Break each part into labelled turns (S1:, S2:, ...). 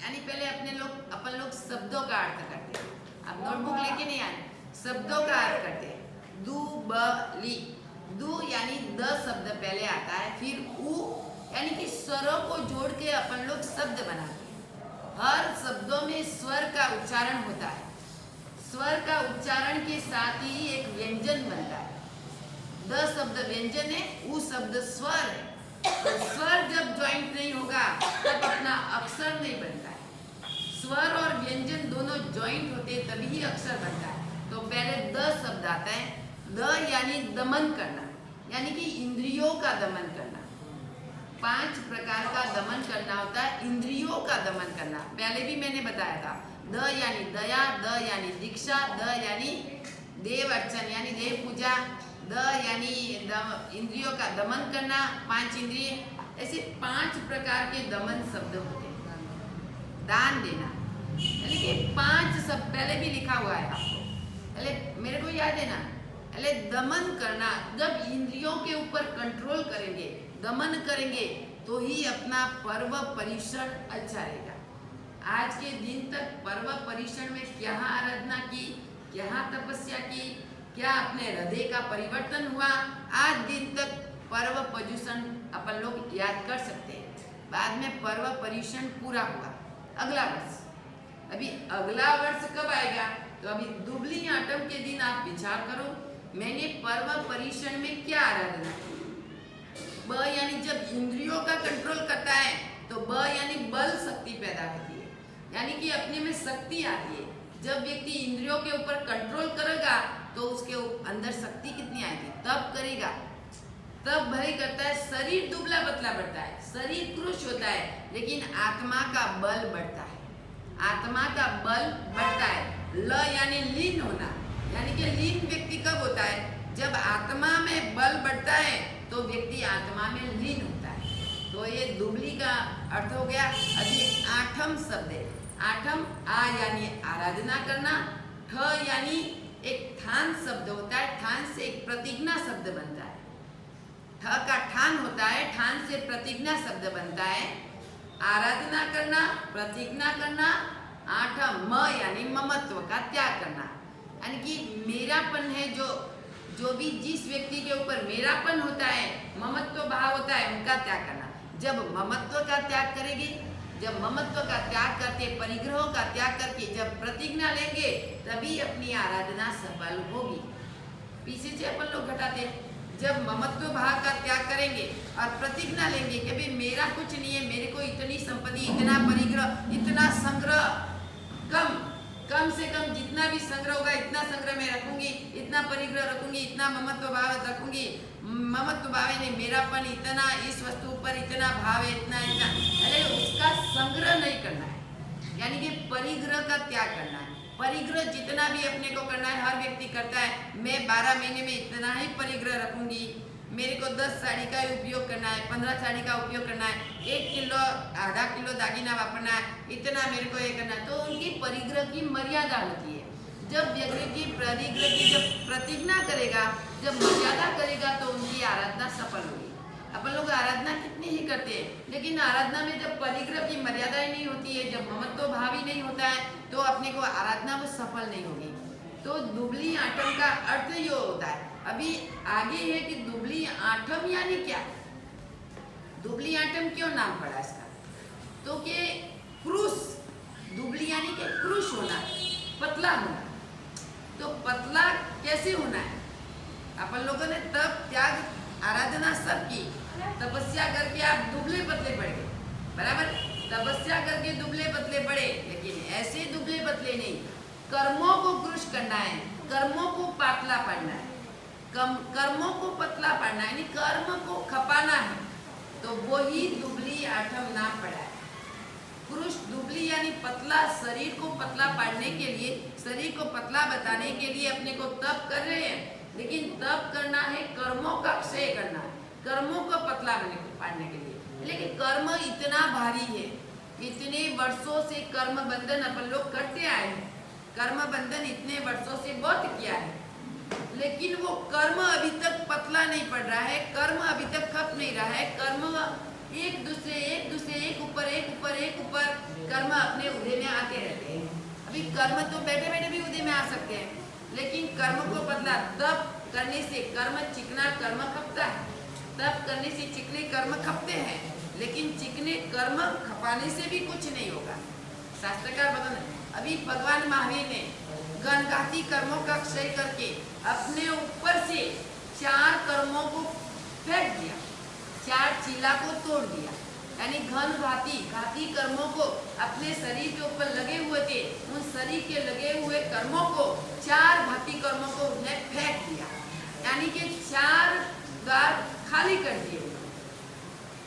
S1: यानी पहले अपन लोग शब्दों का अर्थ करते हैं। अब नोटबुक लेके नहीं आए, शब्दों का अर्थ करते हैं। दू ब ली, दू यानी द शब्द पहले आता है, फिर उ यानी कि स्वरों को जोड़ के अपन लोग शब्द बनाते हैं। हर शब्दों में स्वर का उच्चारण होता है। स्वर का उच्चारण के साथ ही एक व्यंजन बनता है। द शब्द व्यंजन है, उ शब्द स्वर है। तो स्वर जब ज्वाइंट नहीं होगा तब अपना अक्षर नहीं बनता है। स्वर और व्यंजन दोनों ज्वाइंट होते तभी ही अक्षर बनता है। तो पहले द शब्द आता है। द यानी दमन करना, यानी कि इंद्रियों का दमन करना। 5 प्रकार का दमन करना होता है, इंद्रियों का दमन करना। पहले भी मैंने बताया था। द यानी दया, द यानी दीक्षा, द यानी देव अर्चन यानी देव पूजा, द यानी इंद्रियों का दमन करना, 5 इंद्रिय। ऐसे 5 प्रकार के दमन शब्द होते हैं। दान देना यानी कि 5 शब्द पहले भी लिखा हुआ है आपको, पहले मेरे को याद है ना। पहले दमन करना, जब इंद्रियों के ऊपर कंट्रोल करेंगे, दमन करेंगे तो ही अपना पर्व परिषण अच्छा रहेगा। आज के दिन तक पर्व परिषण में क्या आराधना की, क्या तपस्या की, क्या अपने हृदय का परिवर्तन हुआ, आज दिन तक पर्व पर्युषण अपन लोग याद कर सकते हैं। बाद में पर्व परिषण पूरा हुआ, अगला वर्ष। अभी अगला वर्ष कब आएगा? तो अभी दुबली आठम के दिन आप विचार करो, मैंने पर्व परिषण में क्या आराधना की। ब यानी जब इंद्रियों का कंट्रोल करता है तो ब यानी बल शक्ति पैदा होती है, यानी कि अपने में शक्ति आती है। जब व्यक्ति इंद्रियों के ऊपर कंट्रोल करेगा तो उसके अंदर शक्ति कितनी आएगी, तब करेगा, तब भय करता है। शरीर दुबला पतला बढ़ता है, शरीर कृश होता है, लेकिन आत्मा का बल बढ़ता है। आत्मा का बल बढ़ता है। ल यानी लीन होना, यानी कि लीन व्यक्ति कब होता है? जब आत्मा में बल बढ़ता है तो व्यक्ति आत्मा में लीन होता है। तो ये दुबली का अर्थ हो गया। अभी 8वां शब्द है। 8वां आ यानी आराधना करना, ठ यानी एक ठान शब्द होता है, ठान से एक प्रतिज्ञा शब्द बनता है। ठ का ठान होता है, ठान से प्रतिज्ञा शब्द बनता है। आराधना करना, प्रतिज्ञा करना। 8वां म यानी ममत्व का त्याग करना, यानी कि मेरापन है, जो भी जिस व्यक्ति के ऊपर मेरापन होता है, ममत्व भाव होता है, उनका त्याग करना। जब ममत्व का त्याग करेंगे, जब ममत्व का त्याग करके, परिग्रहों का त्याग करके जब प्रतिज्ञा लेंगे, तभी अपनी आराधना सफल होगी। पीछे से अपन लोग घटाते, जब ममत्व भाव का त्याग करेंगे और प्रतिज्ञा लेंगे कि भाई मेरा कुछ नहीं है, मेरे को इतनी संपत्ति, इतना परिग्रह, इतना संग्रह, कम से कम जितना भी संग्रह होगा इतना संग्रह मैं रखूंगी, इतना परिग्रह रखूंगी, इतना ममत्व भाव रखूंगी। ममत्व भाव है नहीं, मेरापन इतना, इस वस्तु पर इतना भाव है, इतना, अरे उसका संग्रह नहीं करना है, यानी कि परिग्रह का त्याग करना है। परिग्रह जितना भी अपने को करना है, हर व्यक्ति करता है। मैं 12 महीने में इतना ही परिग्रह रखूंगी, मेरे को 10 साड़ी का उपयोग करना है, 15 साड़ी का उपयोग करना है, 1 किलो आधा किलो दागिना वापरना है, इतना मेरे को ये करना है। तो उनकी परिग्रह की मर्यादा होती है। जब व्यक्ति की परिग्रह की जब प्रतिज्ञा करेगा, जब मर्यादा करेगा, तो उनकी आराधना सफल होगी। अपन लोग आराधना कितनी ही करते हैं, लेकिन आराधना में जब परिग्रह की मर्यादा ही नहीं होती है, जब ममत्व भाव ही नहीं होता है, तो अपने को आराधना वो सफल नहीं होगी। तो दुबली आठम का अर्थ ये होता है। अभी आगे है कि दुबली आठम यानी क्या, दुबली आठम क्यों नाम पड़ा इसका? तो कि क्रूस, दुबली यानी कि क्रूस होना, पतला होना। तो पतला कैसे होना है? अपन लोगों ने तब त्याग आराधना सब की, तपस्या करके आप दुबले पतले पड़ गए, बराबर। तपस्या करके दुबले पतले पड़े, लेकिन ऐसे दुबले पतले नहीं, कर्मों को क्रूश करना है, कर्मों को पतला पड़ना है, कर्मों को पतला पड़ना है, यानी कर्म को खपाना है। तो वो ही दुबली आठम नाम पड़ा है। क्रूश, दुबली यानी पतला, शरीर को पतला पाड़ने के लिए, शरीर को पतला बताने के लिए अपने को तप कर रहे हैं, लेकिन तप करना है कर्मों का क्षय करना है, कर्मों को पतला पाड़ने के लिए। लेकिन कर्म इतना भारी है, इतने वर्षों से कर्म बंधन अपन लोग करते आए हैं, कर्म बंधन इतने वर्षों से बहुत किया है, लेकिन वो कर्म अभी तक पतला नहीं पड़ रहा है, कर्म अभी तक खप नहीं रहा है। कर्म एक दूसरे एक ऊपर कर्म अपने अभी कर्म तो बैठे बैठे भी उदय में आ सकते हैं, लेकिन कर्म को बदला। तप करने से कर्म चिकना कर्म खपता है, तप करने से चिकने कर्म खपते हैं, लेकिन चिकने कर्म खपाने से भी कुछ नहीं होगा। शास्त्रकार बताते अभी भगवान महावीर ने घनघाती कर्मों का क्षय करके अपने ऊपर से 4 कर्मों को फेंक दिया, 4 चीला को तोड़ दिया, यानी घाती कर्मों को अपने शरीर के ऊपर लगे हुए थे, उन शरीर के लगे हुए कर्मों को 4 घाती कर्मों को उसने फेंक दिया, यानी कि 4 द्वार खाली कर दिए,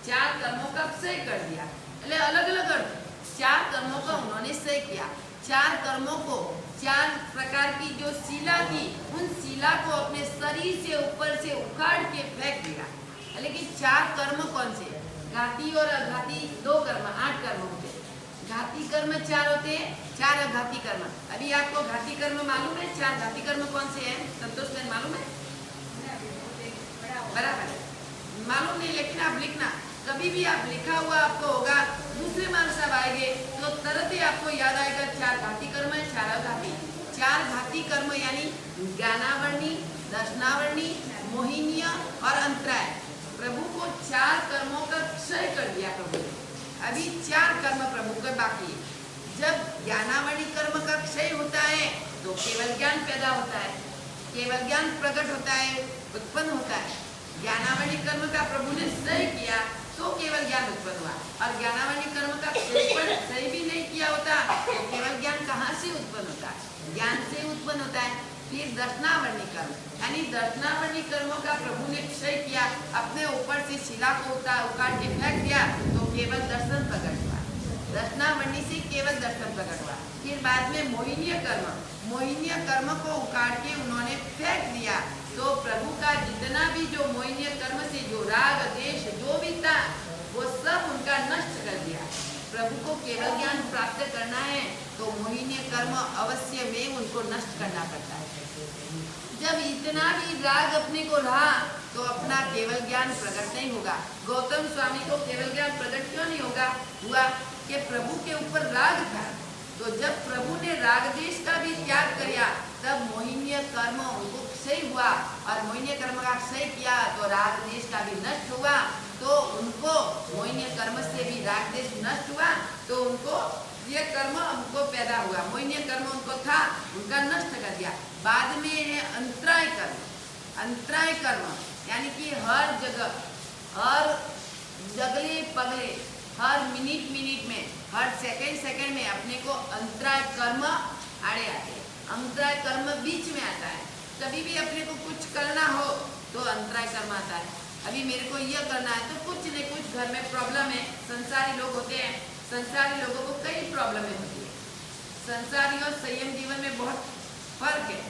S1: 4 कर्मों का क्षय कर दिया। अलग अलग अर्थ, 4 कर्मों का उन्होंने क्षय किया। 4 कर्मों को 4 प्रकार की जो शिला थी, उन शिला को अपने शरीर से ऊपर से उखाड़ के फेंक दिया। लेकिन 4 कर्म कौन से? घाती और अघाती 2 कर्म, 8 कर्म होते। घाती कर्म 4 होते हैं, 4 अघाती कर्म। अभी आपको घाती कर्म मालूम है? 4 घाती कर्म कौन से हैं? संतोष बहन मालूम है? बराबर है, मालूम नहीं, लेकिन आप लिखना। कभी भी आप लिखा हुआ आपको होगा, दूसरे मार्क्स साहब आएंगे तो तुरंत ही आपको याद आएगा 4 घाती कर्म है, 4 अघाती। 4 घाती कर्म यानी ज्ञानावर्णी, दर्शनावर्णी, मोहिनीय और अंतराय। प्रभु को 4 कर्मों का क्षय कर दिया प्रभु ने। अभी 4 कर्म प्रभु के बाकी है। जब ज्ञानावर्णी कर्म का क्षय होता है तो केवल ज्ञान पैदा होता है, केवल ज्ञान प्रकट होता है, उत्पन्न होता है। ज्ञानावर्णी कर्म का प्रभु ने क्षय किया तो केवल ज्ञान उत्पन्न हुआ, और ज्ञानावर्णी कर्म का क्षय भी नहीं किया होता तो केवल ज्ञान कहाँ से उत्पन्न होता है? ज्ञान से उत्पन्न होता है। फिर दर्शनावर्णी कर्म, यानी दर्शनावर्णी कर्मों का प्रभु ने क्षय किया, अपने ऊपर से शिला को उखाड़ के फेंक दिया तो केवल दर्शन प्रकट हुआ। दर्शनावर्णी से केवल दर्शन प्रकट हुआ। फिर बाद में मोहिनीय कर्म, मोहिनीय कर्म को उखाड़ के उन्होंने फेंक दिया तो प्रभु का जितना भी जो मोहिनीय कर्म से जो राग द्वेष जो भी था वो सब उनका नष्ट कर दिया। प्रभु को केवल ज्ञान प्राप्त करना है तो मोहिनीय कर्म अवश्य में उनको नष्ट करना पड़ता है। जब इतना भी राग अपने को रहा तो अपना केवल ज्ञान प्रकट नहीं होगा। गौतम स्वामी को केवल ज्ञान प्रकट क्यों नहीं हुआ? कि प्रभु के ऊपर राग था। तो जब प्रभु ने राग देश का भी त्याग किया तब मोहिनीय कर्म उनको क्षय हुआ, और मोहिनीय कर्म का क्षय किया तो राग देश का भी नष्ट हुआ। तो उनको मोहिनीय कर्म से भी राग देश नष्ट हुआ तो उनको ये कर्म उनको पैदा हुआ। मोहिनीय कर्म उनको था, उनका नष्ट कर दिया। बाद में है अंतराय कर्म। अंतराय कर्म यानी कि हर जगह, हर जगले पगले, हर मिनट में, हर सेकंड में अपने को अंतराय कर्म आड़े आते हैं। अंतराय कर्म बीच में आता है। कभी भी अपने को कुछ करना हो तो अंतराय कर्म आता है। अभी मेरे को यह करना है तो कुछ न कुछ घर में प्रॉब्लम है। संसारी लोग होते हैं, संसारी लोगों को कई प्रॉब्लमें होती है। संसारी और संयम जीवन में बहुत फर्क है।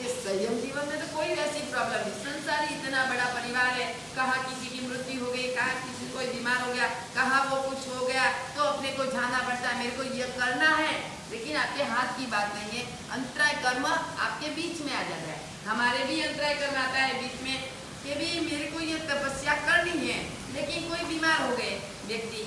S1: इस संयम जीवन में तो कोई ऐसी प्रॉब्लम नहीं। संसारी इतना बड़ा परिवार है, कहाँ किसी की मृत्यु हो गई, कहाँ किसी कोई बीमार हो गया, कहाँ वो कुछ हो गया तो अपने को जाना पड़ता है, मेरे को यह करना है, लेकिन आपके हाथ की बात नहीं है। अंतराय कर्म आपके बीच में आ जाता है। हमारे भी अंतराय कर्म आता है बीच में कि भी मेरे को ये तपस्या करनी है, लेकिन कोई बीमार हो गए व्यक्ति,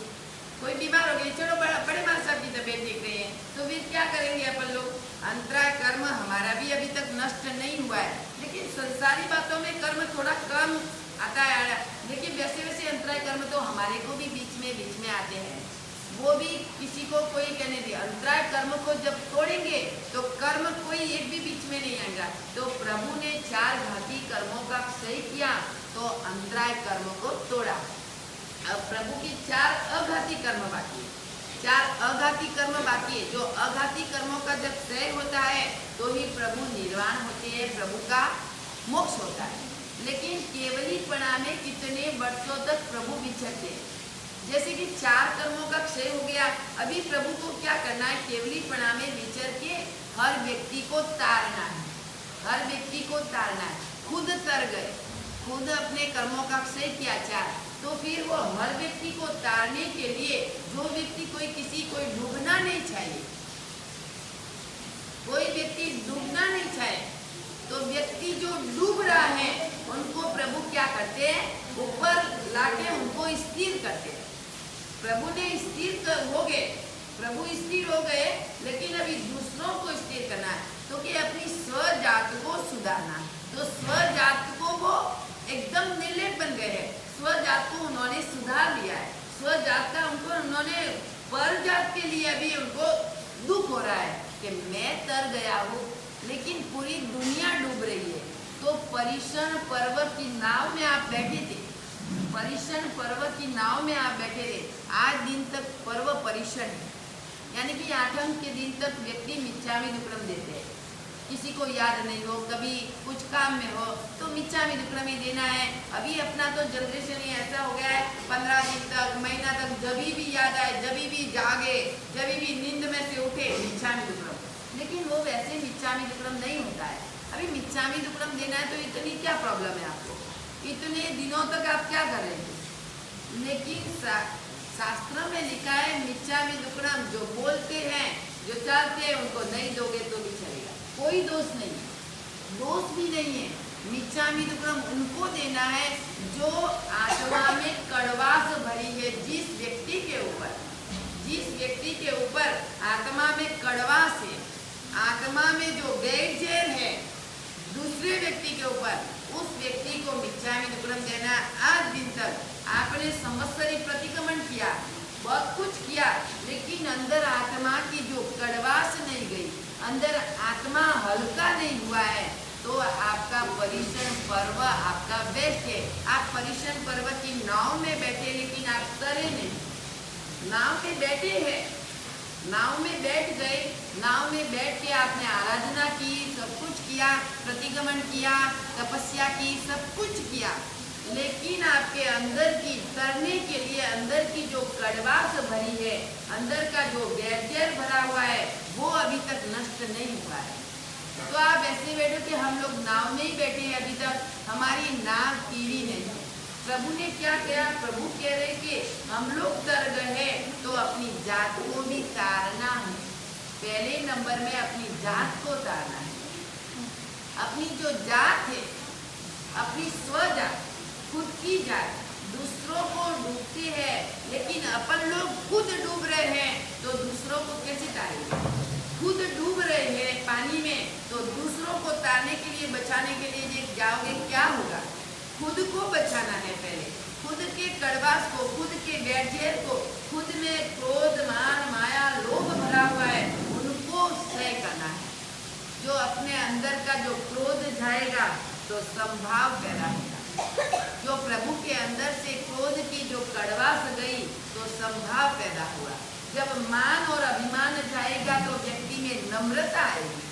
S1: कोई बीमार हो गए, चलो बड़े माँ साहब की तबीयत देख रहे हैं तो फिर क्या करेंगे अपन लोग? अंतराय कर्म हमारा भी अभी तक नष्ट नहीं हुआ है, लेकिन संसारी बातों में कर्म थोड़ा कम आता है। लेकिन वैसे अंतराय कर्म तो हमारे को भी बीच में आते हैं, वो भी किसी को कोई कहने दिया। अंतराय कर्म को जब तोड़ेंगे तो कर्म कोई एक भी बीच में नहीं आएगा। तो प्रभु ने 4 घाती कर्मों का क्षय किया तो अंतराय कर्म को तोड़ा। अब प्रभु की 4 अघाती कर्म बाकी है, 4 अघाती कर्म बाकी है। जो अघाती कर्मों का जब क्षय होता है तो ही प्रभु निर्वाण होते हैं, प्रभु का मोक्ष होता है। लेकिन केवली पणा में कितने वर्षों तक प्रभु विचरते हैं। जैसे कि 4 कर्मों का क्षय हो गया, अभी प्रभु को क्या करना है? केवली पणा में विचर के हर व्यक्ति को तारना है, हर व्यक्ति को तारना है। खुद तर गए, खुद अपने कर्मों का क्षय किया 4, तो फिर वो हर व्यक्ति को तारने के लिए जो व्यक्ति कोई डूबना नहीं चाहिए, कोई व्यक्ति डूबना नहीं चाहे, तो व्यक्ति जो डूब रहा है उनको प्रभु क्या करते हैं? ऊपर लाके उनको स्थिर करते हैं। प्रभु ने स्थिर हो गए प्रभु स्थिर हो गए, लेकिन अभी दूसरों को स्थिर करना है, तो कि अपनी स्वजात को सुधारना। तो स्वजात को वो एकदम निर्लेप बन गए हैं, स्वजात को उन्होंने सुधार लिया है, स्वजात का उन्होंने पर जात के लिए अभी उनको दुख हो रहा है कि मैं तर गया हूँ, लेकिन पूरी दुनिया डूब रही है। तो परिषण पर्व की नाव में आप बैठे थे, परिषण पर्व की नाव में आप बैठे थे, आज दिन तक पर्व परिषण है, यानी कि आठम के दिन तक व्यक्ति मिच्छामि दुक्कडम देते हैं। किसी को याद नहीं हो, कभी कुछ काम में हो तो मिच्छामि दुक्कडम ही देना है। अभी अपना तो जनरेशन ही ऐसा हो गया है, 15 दिन तक, महीना तक, जब भी याद आए, जब भी जागे, जब भी नींद में से उठे, मिच्छामि दुक्कडम। लेकिन वो वैसे मिच्छामि दुक्कडम नहीं होता है। अभी मिच्छामि दुक्कडम देना है तो इतनी क्या प्रॉब्लम है आपको, इतने दिनों तक आप क्या कर रहे थे? लेकिन शास्त्र में लिखा है मिच्छामि दुक्कडम, जो बोलते हैं, जो चाहते हैं, उनको नहीं दोगे तो भी चलेगा, कोई दोष नहीं, दोष भी नहीं है। मिच्छामि दुक्कडम उनको देना है जो आत्मा में कड़वास भरी है, जिस व्यक्ति के ऊपर, जिस व्यक्ति के ऊपर आत्मा में कड़वास है, आत्मा में जो गैर है दूसरे व्यक्ति के ऊपर, उस व्यक्ति को मिच्छामि दुक्कडम देना। आज दिन तक आपने संवत्सरी प्रतिक्रमण किया, बहुत कुछ किया, लेकिन अंदर आत्मा की जो कड़वास नहीं गई, अंदर आत्मा हल्का नहीं हुआ है, तो आपका परिषण पर्व आपका बेस्ट है। आप परिषण पर्व की नाव में बैठे, लेकिन आप तरे नहीं, नाव पे बैठे हैं, नाव में बैठ गए, नाव में बैठ के आपने आराधना की, सब कुछ किया, प्रतिक्रमण किया, तपस्या की, सब कुछ किया, लेकिन आपके अंदर की तरने के लिए अंदर की जो कड़वास भरी है, अंदर का जो गैर भरा हुआ है, वो अभी तक नष्ट नहीं हुआ है। तो आप ऐसे बैठो कि हम लोग नाव में ही बैठे हैं, अभी तक हमारी नाव टीवी नहीं है। प्रभु ने क्या किया? प्रभु कह रहे कि हम लोग तर गए तो अपनी जात को भी तारना है। पहले नंबर में अपनी जात को तारना है। अपनी जो जात है, अपनी स्वजात, खुद की जात, दूसरों को डूबते हैं, लेकिन अपन लोग खुद डूब रहे हैं, तो दूसरों को कैसे तारेंगे? खुद डूब रहे हैं पानी में, तो दूसरों को तारने के लिए, बचाने के लिए ये जाओगे, क्या होगा? खुद को बचाना है पहले, खुद के कड़वास को, खुद के गैर को, खुद में क्रोध, मान, माया, लोभ भरा हुआ है, उनको सह करना है। जो अपने अंदर का जो क्रोध जाएगा तो संभाव पैदा होगा। जो प्रभु के अंदर से क्रोध की जो कड़वास गई तो संभाव पैदा हुआ। जब मान और अभिमान जाएगा तो व्यक्ति में नम्रता आएगी।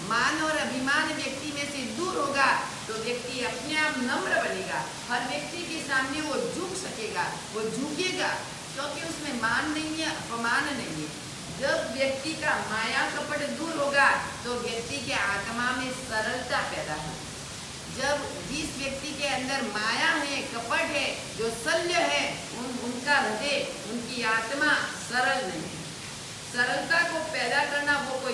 S1: मान और अभिमान व्यक्ति में से दूर होगा तो व्यक्ति अपने आप नम्र बनेगा। हर व्यक्ति के सामने वो झुक सकेगा, वो झुकेगा, क्योंकि उसमें मान नहीं है, अपमान नहीं है। जब व्यक्ति का माया कपट दूर होगा तो व्यक्ति के आत्मा में सरलता पैदा होगी। जब जिस व्यक्ति के अंदर माया है, कपट है, जो शल्य है, उनका हृदय, उनकी आत्मा सरल नहीं है। सरलता को पैदा करना वो कोई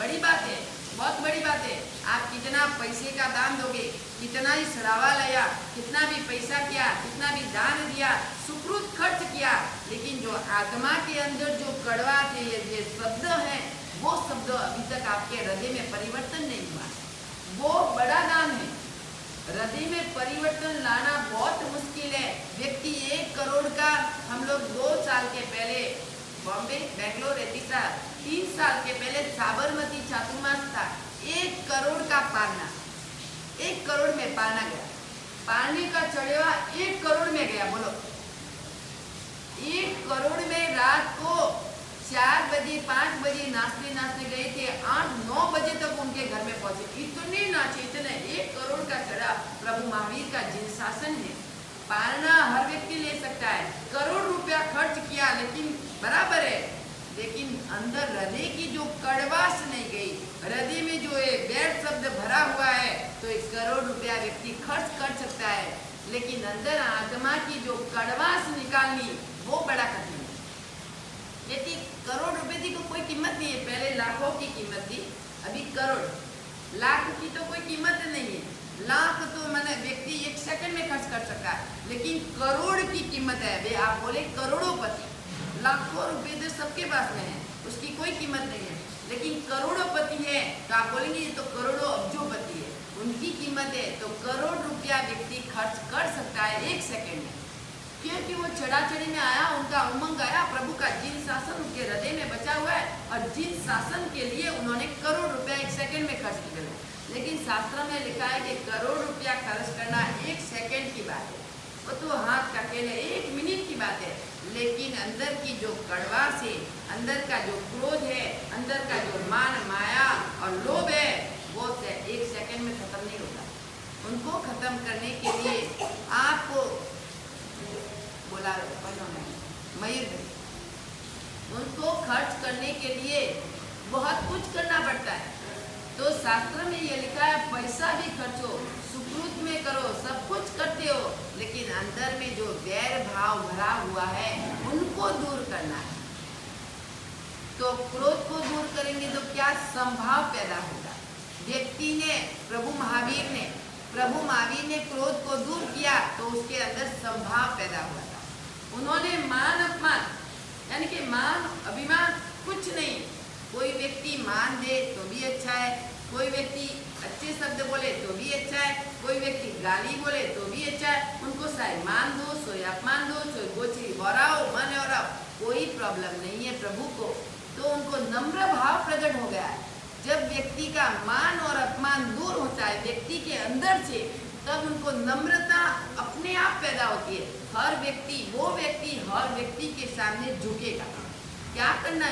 S1: बड़ी बात है, बहुत बड़ी बात है। आप कितना पैसे का दान दोगे, कितना ही सड़ावा लाया, कितना भी पैसा किया, कितना भी दान दिया, सुकृत खर्च किया, लेकिन जो आत्मा के अंदर जो कड़वा थे, ये शब्द है, वो शब्द अभी तक आपके हृदय में परिवर्तन नहीं हुआ। वो बड़ा दान है। हृदय में परिवर्तन लाना बहुत मुश्किल है। व्यक्ति 1 करोड़ का, हम लोग 2 साल के पहले बॉम्बे, बेंगलोर रहती था, 3 साल के पहले साबरमती चातुर्मास था, 1 करोड़ का पालना, 1 करोड़ में पालना गया, पालने का चढ़ेवा 1 करोड़ में गया। बोलो, 1 करोड़ में रात को 4 बजे 5 बजे नाचते नाचते गए थे, 8-9 बजे तक उनके घर में पहुंचे। इतने नाचे, इतने 1 करोड़ का चढ़ा। प्रभु महावीर का जिन शासन है, पालना हर व्यक्ति ले सकता है। करोड़ रुपया खर्च किया, लेकिन बराबर है, लेकिन अंदर हृदय की जो कड़वास नहीं गई, हृदय में जो एक गैर शब्द भरा हुआ है, तो 1 करोड़ रुपया व्यक्ति खर्च कर सकता है, लेकिन अंदर आत्मा की जो कड़वास निकालनी वो बड़ा कठिन है। यदि करोड़ रुपए की तो कोई कीमत नहीं है, पहले लाखों की कीमत थी, अभी करोड़, लाख की तो कोई कीमत नहीं है। लाख तो मैंने व्यक्ति 1 सेकंड में खर्च कर सकता है, लेकिन करोड़ की कीमत है। वे आप बोले करोड़ों पति, लाखों रुपए तो सबके पास में है, उसकी कोई कीमत नहीं है। लेकिन करोड़ोंपति है तो आप बोलेंगे ये तो करोड़ों अब्जोपति है, उनकी कीमत है। तो करोड़ रुपया व्यक्ति खर्च कर सकता है 1 सेकंड में, क्योंकि वो चढ़ाचढ़ी में आया, उनका उमंग आया प्रभु का, जिन शासन उनके हृदय में बचा हुआ है और जिन शासन के लिए उन्होंने करोड़ रुपया 1 सेकंड में खर्च किया। लेकिन शास्त्र में लिखा है कि करोड़ रुपया खर्च करना 1 सेकंड की बात है, वो तो हाथ का खेल है, 1 मिनट की बात है। लेकिन अंदर की जो कड़वास है, अंदर का जो क्रोध है, अंदर का जो मान माया और लोभ है, वो 1 सेकंड में खत्म नहीं होता। उनको खत्म करने के लिए आपको बोला मयूर, उनको खर्च करने के लिए बहुत कुछ करना पड़ता है। तो शास्त्र में ये लिखा है पैसा भी खर्चो, सुकृत में करो, सब कुछ करते हो, लेकिन अंदर में जो वैर भाव भरा हुआ है उनको दूर करना है। तो क्रोध को दूर करेंगे तो क्या संभाव पैदा होगा। व्यक्ति ने प्रभु महावीर ने क्रोध को दूर किया तो उसके अंदर संभाव पैदा हुआ था। उन्होंने मान अपमान यानी कि मान अभिमान कुछ नहीं, कोई व्यक्ति मान दे तो भी अच्छा है, कोई व्यक्ति अच्छे शब्द बोले तो भी अच्छा है, कोई व्यक्ति गाली बोले तो भी अच्छा है, उनको चाहे मान दो सोए अपमान दो, सोए गोचरी बोराओ मन और कोई प्रॉब्लम नहीं है प्रभु को। तो उनको नम्र भाव प्रकट हो गया है। जब व्यक्ति का मान और अपमान दूर होता है व्यक्ति के अंदर से, तब उनको नम्रता अपने आप पैदा होती है। हर व्यक्ति के सामने झुकेगा। क्या करना,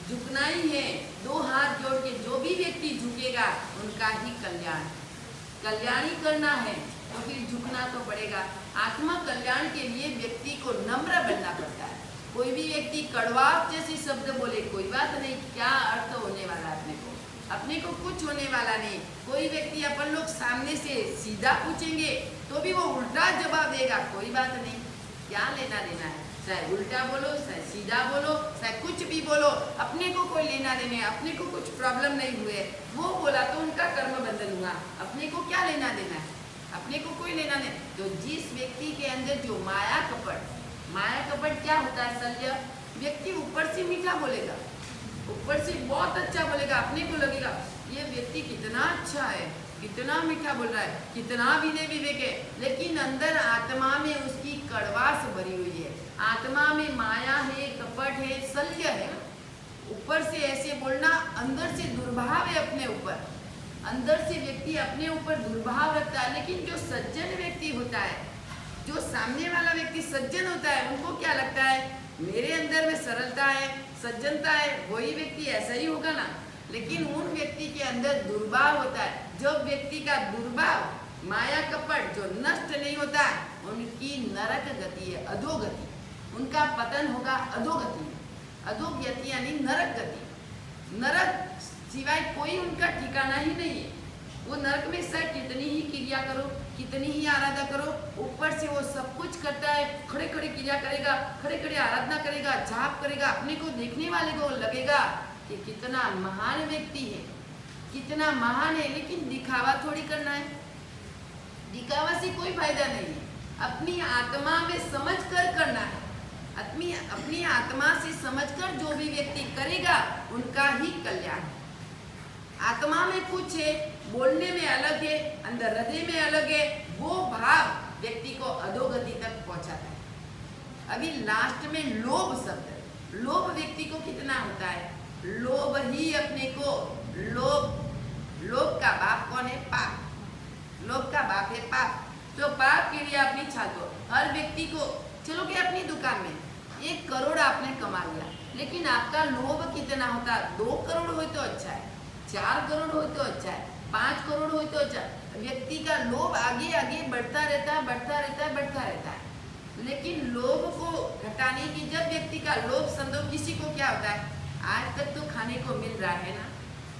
S1: झुकना ही है। 2 हाथ जोड़ के जो भी व्यक्ति झुकेगा उनका ही कल्याण ही करना है, तो फिर झुकना तो पड़ेगा। आत्मा कल्याण के लिए व्यक्ति को नम्र बनना पड़ता है। कोई भी व्यक्ति कड़वा जैसे शब्द बोले कोई बात नहीं, क्या अर्थ होने वाला अपने को कुछ होने वाला नहीं। कोई व्यक्ति अपन लोग सामने से सीधा पूछेंगे तो भी वो उल्टा जवाब देगा, कोई बात नहीं, क्या लेना देना है, चाहे उल्टा बोलो चाहे सीधा बोलो चाहे कुछ भी बोलो, अपने को कोई लेना देना है, अपने को कुछ प्रॉब्लम नहीं हुए। वो बोला तो उनका कर्म बंधन हुआ, अपने को क्या लेना देना है, अपने को कोई लेना नहीं। तो जिस व्यक्ति के अंदर जो माया कपट क्या होता है, शल्य, व्यक्ति ऊपर से मीठा बोलेगा, ऊपर से बहुत अच्छा बोलेगा, अपने को लगेगा ये व्यक्ति कितना अच्छा है, कितना मीठा बोल रहा है, कितना विनय विवेक है, लेकिन अंदर आत्मा में उसकी कड़वास भरी हुई है। आत्मा में माया है, कपट है, शल्य है। ऊपर से ऐसे बोलना, अंदर से दुर्भाव है अपने ऊपर, अंदर से व्यक्ति अपने ऊपर दुर्भाव रखता है। लेकिन जो सज्जन व्यक्ति होता है, जो सामने वाला व्यक्ति सज्जन होता है, उनको क्या लगता है मेरे अंदर में सरलता है, सज्जनता है, वही व्यक्ति ऐसा ही होगा ना। लेकिन उन व्यक्ति के अंदर दुर्भाव होता है। जब व्यक्ति का दुर्भाव, माया कपट जो नष्ट नहीं होता, उनकी नरक गति है, अधोगति, उनका पतन होगा अधोगति। अधोगति यानी नरक गति। नरक सिवाय कोई उनका ठिकाना ही नहीं है। वो नरक में शायद कितनी ही क्रिया करो, कितनी ही आराधना करो, ऊपर से वो सब कुछ करता है, खड़े खड़े क्रिया करेगा, खड़े खड़े आराधना करेगा, जाप करेगा, अपने को देखने वाले को लगेगा कि कितना महान व्यक्ति है, कितना महान है। लेकिन दिखावा थोड़ी करना है, दिखावा से कोई फायदा नहीं है। अपनी आत्मा में समझ कर करना है। अपनी आत्मा से समझकर जो भी व्यक्ति करेगा उनका ही कल्याण है। आत्मा में कुछ है, बोलने में अलग है, अंदर हृदय में अलग है, वो भाव व्यक्ति को अधोगति तक पहुंचाता है। अभी लास्ट में लोभ शब्द, लोभ व्यक्ति को कितना होता है, लोभ ही अपने को, लोभ का बाप कौन है, पाप। लोभ का बाप है पाप। तो पाप के लिए अपनी छातो, हर व्यक्ति को, चलो कि अपनी दुकान में 1 करोड़ आपने कमा लिया, लेकिन आपका लोभ कितना होता है, 2 करोड़ हो तो अच्छा है, 4 करोड़ हो तो अच्छा है, 5 करोड़ हो तो अच्छा है। व्यक्ति का लोभ आगे आगे बढ़ता रहता है। लेकिन लोभ को घटाने की, जब व्यक्ति का लोभ संदोष, किसी को क्या होता है, आज तक तो खाने को मिल रहा है ना,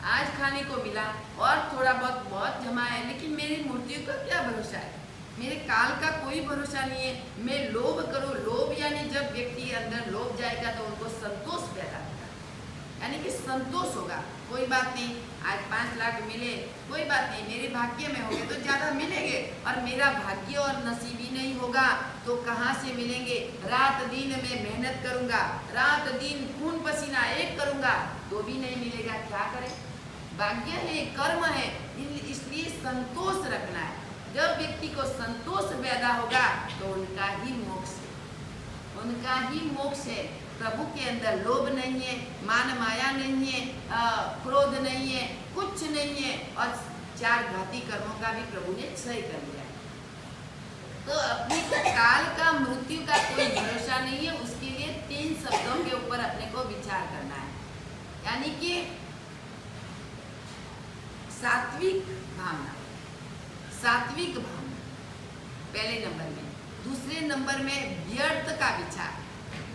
S1: आज खाने को मिला और थोड़ा बहुत जमा है, लेकिन मेरी मृत्यु का क्या भरोसा है, मेरे काल का कोई भरोसा नहीं है, मैं लोभ करूं। लोभ यानी जब व्यक्ति अंदर लोभ जाएगा तो उनको संतोष पैदा होगा। यानी कि संतोष होगा। कोई बात नहीं, आज 5 लाख मिले, कोई बात नहीं, मेरे भाग्य में होंगे तो ज़्यादा मिलेंगे, और मेरा भाग्य और नसीब ही नहीं होगा तो कहाँ से मिलेंगे। रात दिन मैं मेहनत करूँगा, रात दिन खून पसीना एक करूँगा तो भी नहीं मिलेगा, क्या करें। भाग्य है, कर्म है, इसलिए संतोष रखना है। जब व्यक्ति को संतोष पैदा होगा तो उनका ही मोक्ष है, उनका ही मोक्ष है। प्रभु के अंदर लोभ नहीं है, मान माया नहीं है, क्रोध नहीं है, कुछ नहीं है, और 4 घाती कर्मों का भी प्रभु ने क्षय कर दिया। तो अपने काल का, मृत्यु का कोई भरोसा नहीं है। उसके लिए 3 शब्दों के ऊपर अपने को विचार करना है, यानी कि सात्विक भावना, सात्विक भावना पहले नंबर में, दूसरे नंबर में व्यर्थ का विचार,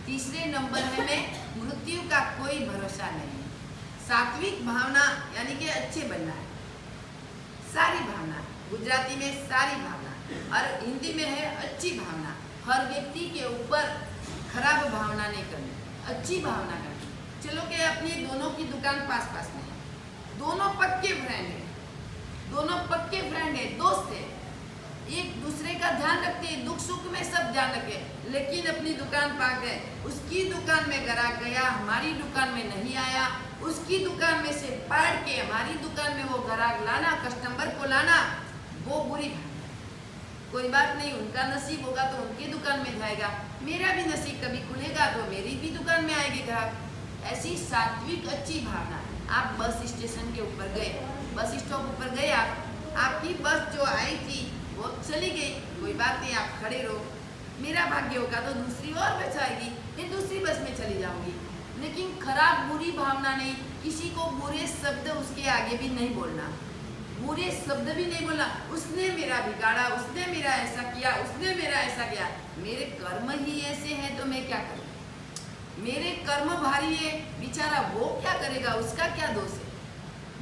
S1: तीसरे नंबर में मृत्यु का कोई भरोसा नहीं। सात्विक भावना यानी कि अच्छे बनना है, सारी भावना, गुजराती में सारी भावना, और हिंदी में है अच्छी भावना। हर व्यक्ति के ऊपर खराब भावना नहीं करनी, अच्छी भावना करनी। चलो कि अपनी दोनों की दुकान पास पास में है, दोनों पक्के फ्रेंड है, दोनों पक्के फ्रेंड है, दोस्त है, एक दूसरे का ध्यान रखते हैं, दुख सुख में सब ध्यान रखे, लेकिन अपनी दुकान पा गए, उसकी दुकान में ग्राहक गया, हमारी दुकान में नहीं आया, उसकी दुकान में से पाड़ के हमारी दुकान में वो ग्राहक लाना, कस्टमर को लाना, वो बुरी भावना। कोई बात नहीं, उनका नसीब होगा तो उनकी दुकान में जाएगा, मेरा भी नसीब कभी खुलेगा तो मेरी भी दुकान में आएगी ग्राहक। ऐसी सात्विक अच्छी भावना। आप बस स्टेशन के ऊपर गए, बस स्टॉप ऊपर गए, आपकी बस जो आई थी वो चली गई, कोई बात नहीं, आप खड़े रहो, मेरा भाग्य होगा तो दूसरी और बस आएगी, फिर दूसरी बस में चली जाऊंगी। लेकिन खराब बुरी भावना नहीं, किसी को बुरे शब्द उसके आगे भी नहीं बोलना, बुरे शब्द भी नहीं बोलना, उसने मेरा बिगाड़ा, उसने मेरा ऐसा किया, उसने मेरा ऐसा किया। मेरे कर्म ही ऐसे हैं तो मैं क्या करूँ, मेरे कर्म भारी है, बेचारा वो क्या करेगा, उसका क्या दोष है।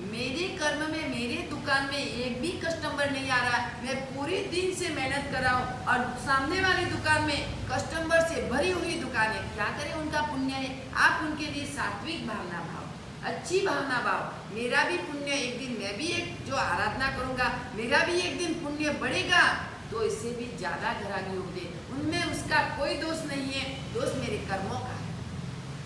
S1: मेरे कर्म में, मेरे दुकान में एक भी कस्टमर नहीं आ रहा, मैं पूरी दिन से मेहनत कर रहा हूँ, और सामने वाली दुकान में कस्टमर से भरी हुई दुकान है, क्या करें, उनका पुण्य है। आप उनके लिए सात्विक भावना भाव, अच्छी भावना भाव, मेरा भी पुण्य, एक दिन मैं भी एक जो आराधना करूँगा, मेरा भी एक दिन पुण्य बढ़ेगा तो इससे भी ज़्यादा ग्राहकी होंगे, उनमें उसका कोई दोष नहीं है, दोष मेरे कर्मों का है।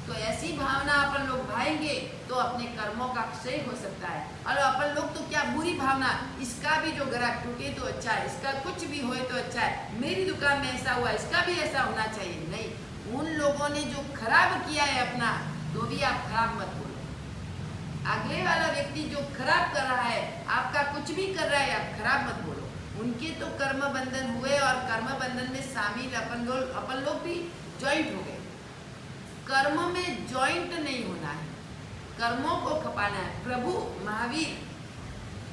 S1: तो ऐसी भावना अपन लोग भाएंगे तो अपने कर्मों का क्षय हो सकता है। और अपन लोग तो क्या बुरी भावना, इसका भी जो ग्राहक टूटे तो अच्छा है, इसका कुछ भी होए तो अच्छा है, मेरी दुकान में ऐसा हुआ, इसका भी ऐसा होना चाहिए। नहीं, उन लोगों ने जो खराब किया है अपना, तो भी आप खराब मत बोलो। अगले वाला व्यक्ति जो खराब कर रहा है, आपका कुछ भी कर रहा है, आप खराब मत बोलो। उनके तो कर्म बंधन हुए, और कर्म बंधन में शामिल अपन लोग भी ज्वाइंट हो गए। कर्म में ज्वाइंट नहीं होना है, कर्मों को खपाना है। प्रभु महावीर,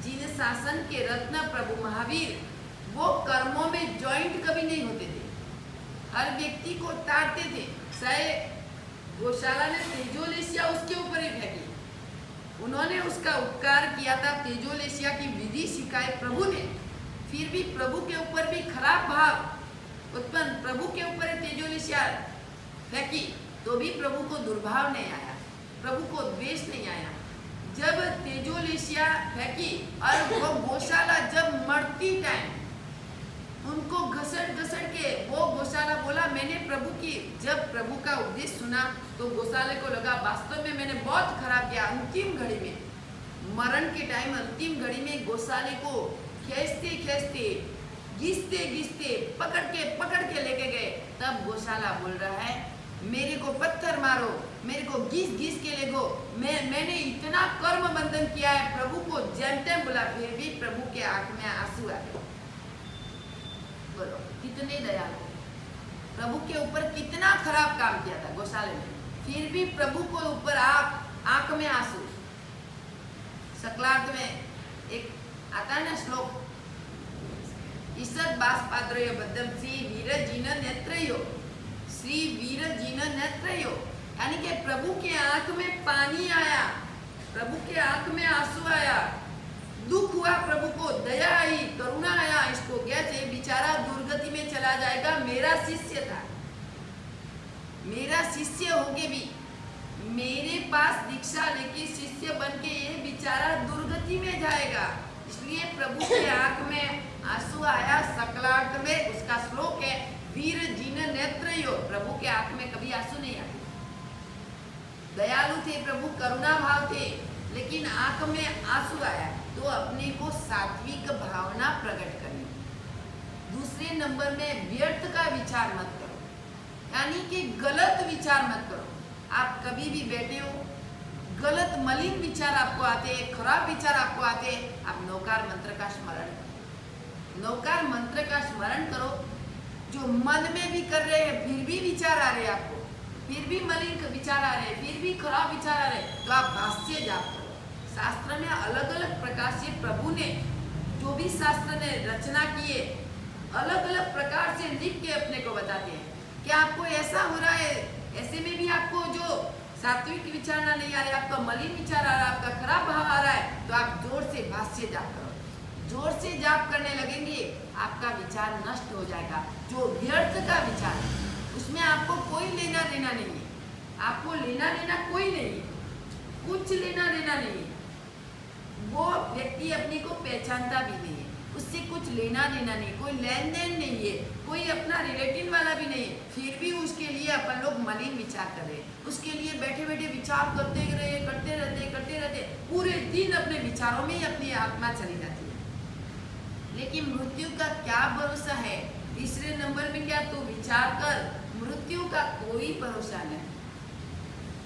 S1: जिन शासन के रत्न प्रभु महावीर, वो कर्मों में ज्वाइंट कभी नहीं होते थे, हर व्यक्ति को ताड़ते थे। चाहे गौशाला ने तेजोलेशिया उसके ऊपर ही फेंकी, उन्होंने उसका उपकार किया था, तेजोलेशिया की विधि सिखाई प्रभु ने, फिर भी प्रभु के ऊपर भी खराब भाव उत्पन्न, प्रभु के ऊपर तेजोलेशिया फेंकी तो भी प्रभु को दुर्भाव नहीं आया, प्रभु को द्वेष नहीं आया। जब तेजोलेशिया फेंकी और वो गौशाला जब मरती टाइम उनको घसट घसट के वो गौशाला बोला, मैंने प्रभु की, जब प्रभु का उपदेश सुना तो गौशाले को लगा वास्तव में मैंने बहुत खराब किया। अंतिम घड़ी में, मरण के टाइम अंतिम घड़ी में गौशाले को खींचते खींचते, घिसते घिसते, पकड़ के लेके गए। तब गौशाला बोल रहा है, मेरे को पत्थर मारो, मेरे को घिस घिस के ले गो, मैंने इतना कर्म बंधन किया है, प्रभु को जेम तेम बोला, फिर भी प्रभु के आंख में आंसू आ गए। बोलो कितने दयालु, प्रभु के ऊपर कितना खराब काम किया था गौशाले में, फिर भी प्रभु को ऊपर आंख में आंसू। सकलार्थ में एक आता है ना श्लोक, ईसद बास पात्रो बद्धम श्री वीर जीन नेत्रयो, श्री वीर जीन नेत्रयो, यानी कि प्रभु के आंख में पानी आया, प्रभु के आंख में आंसू आया, दुख हुआ, प्रभु को दया आई, करुणा आया, इसको कैसे बेचारा दुर्गति में चला जाएगा, मेरा शिष्य था, मेरा शिष्य होके भी मेरे पास दीक्षा लेके शिष्य बन के ये बेचारा दुर्गति में जाएगा। इसलिए प्रभु के आंख में आंसू आया सकलार्थ में, उसका श्लोक है वीर जिन नेत्र यो। प्रभु के आंख में कभी आंसू नहीं आते, दयालु थे प्रभु, करुणा भाव थे, लेकिन आंख में आंसू आया। तो अपने को सात्विक भावना प्रकट करनी। दूसरे नंबर में व्यर्थ का विचार मत करो, यानी कि गलत विचार मत करो। आप कभी भी बैठे हो, गलत मलिन विचार आपको आते हैं, खराब विचार आपको आते हैं, आप नौकार मंत्र का स्मरण करो। नौकार मंत्र का स्मरण करो। जो मन में भी कर रहे हैं फिर भी विचार आ रहे हैं आपको, फिर भी मलिन विचार आ रहे हैं, फिर भी खराब विचार आ रहे हैं, तो आप भाष्य जाप करो। शास्त्र में अलग अलग प्रकार से प्रभु ने जो भी शास्त्र ने रचना किए, अलग अलग प्रकार से लिख के अपने को बताते हैं कि आपको ऐसा हो रहा है, ऐसे में भी आपको जो सात्विक विचार नहीं आ रहे, आपका मलिन विचार आ रहा है, आपका खराब भाव आ रहा है, तो आप जोर से भाष्य जाप करो। जोर से जाप करने लगेंगे, आपका विचार नष्ट हो जाएगा। जो व्यर्थ का विचार, उसमें आपको कोई लेना देना नहीं है, आपको लेना देना कोई नहीं है, कुछ लेना देना नहीं है। वो व्यक्ति अपने को पहचानता भी नहीं है, उससे कुछ लेना देना नहीं, कोई लेन देन नहीं है, कोई अपना रिलेटिव वाला भी नहीं है, फिर भी उसके लिए अपन लोग मलिन विचार कर रहे हैं। उसके लिए बैठे बैठे विचार करते रहते, पूरे दिन अपने विचारों में ही अपनी आत्मा चली जाती है। लेकिन मृत्यु का क्या भरोसा है? तीसरे नंबर में क्या, तू विचार कर, मृत्यु का कोई भरोसा नहीं।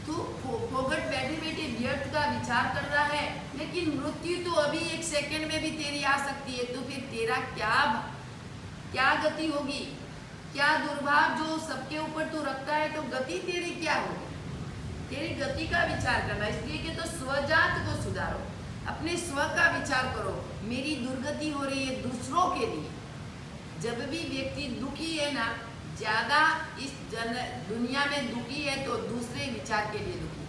S1: तू फोगट बैठे बैठे व्यर्थ का विचार कर रहा है, लेकिन मृत्यु तो अभी एक सेकंड में भी तेरी आ सकती है। तो फिर तेरा क्या गति होगी? क्या दुर्भाव जो सबके ऊपर तू रखता है, तो गति तेरी क्या होगी? तेरी गति का विचार करना। इसलिए कि तो स्वजात को सुधारो, अपने स्व का विचार करो। मेरी दुर्गति हो रही है दूसरों के लिए। जब भी व्यक्ति दुखी है ना, ज्यादा इस दुनिया में दुखी है, तो दूसरे विचार के लिए दुखी।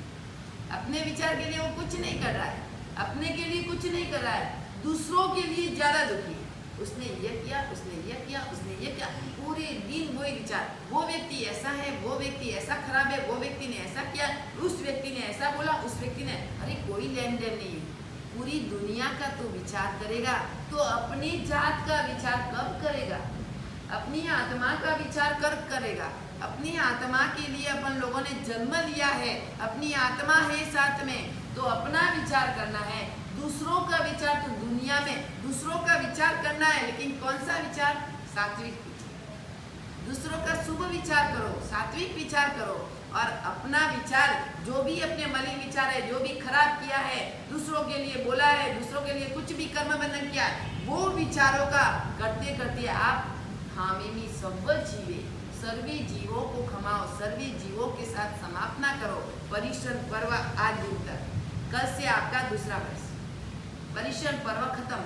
S1: अपने विचार के लिए वो कुछ नहीं कर रहा है, अपने के लिए कुछ नहीं कर रहा है, दूसरों के लिए ज्यादा दुखी है। उसने ये किया, उसने ये किया, उसने ये किया, पूरे दिन वही विचार। वो व्यक्ति ऐसा है, वो व्यक्ति ऐसा खराब है, वो व्यक्ति ने ऐसा किया, उस व्यक्ति ने ऐसा बोला, उस व्यक्ति ने, अरे कोई लेन देन नहीं है। पूरी दुनिया का तो विचार करेगा, तो अपनी जात का विचार कब करेगा? अपनी आत्मा का विचार कर करेगा। अपनी आत्मा के लिए अपन लोगों ने जन्म लिया है, अपनी आत्मा है साथ में, तो अपना विचार करना है। दूसरों का विचार तो दुनिया में दूसरों का विचार करना है, लेकिन कौन सा विचार? सात्विक। दूसरों का शुभ विचार करो, सात्विक विचार करो, और अपना विचार जो भी अपने मलिन विचार है, जो भी खराब किया है, दूसरों के लिए बोला है, दूसरों के लिए कुछ भी कर्म बंधन किया है, वो विचारों का करते करते आप हामिमी सब जीवे, सर्वे जीवों को खमाओ, सर्वे जीवों के साथ समापना करो। परिश्रम पर्व आज दिन तक, कल से आपका दूसरा वर्ष, परिश्रम पर्व खत्म।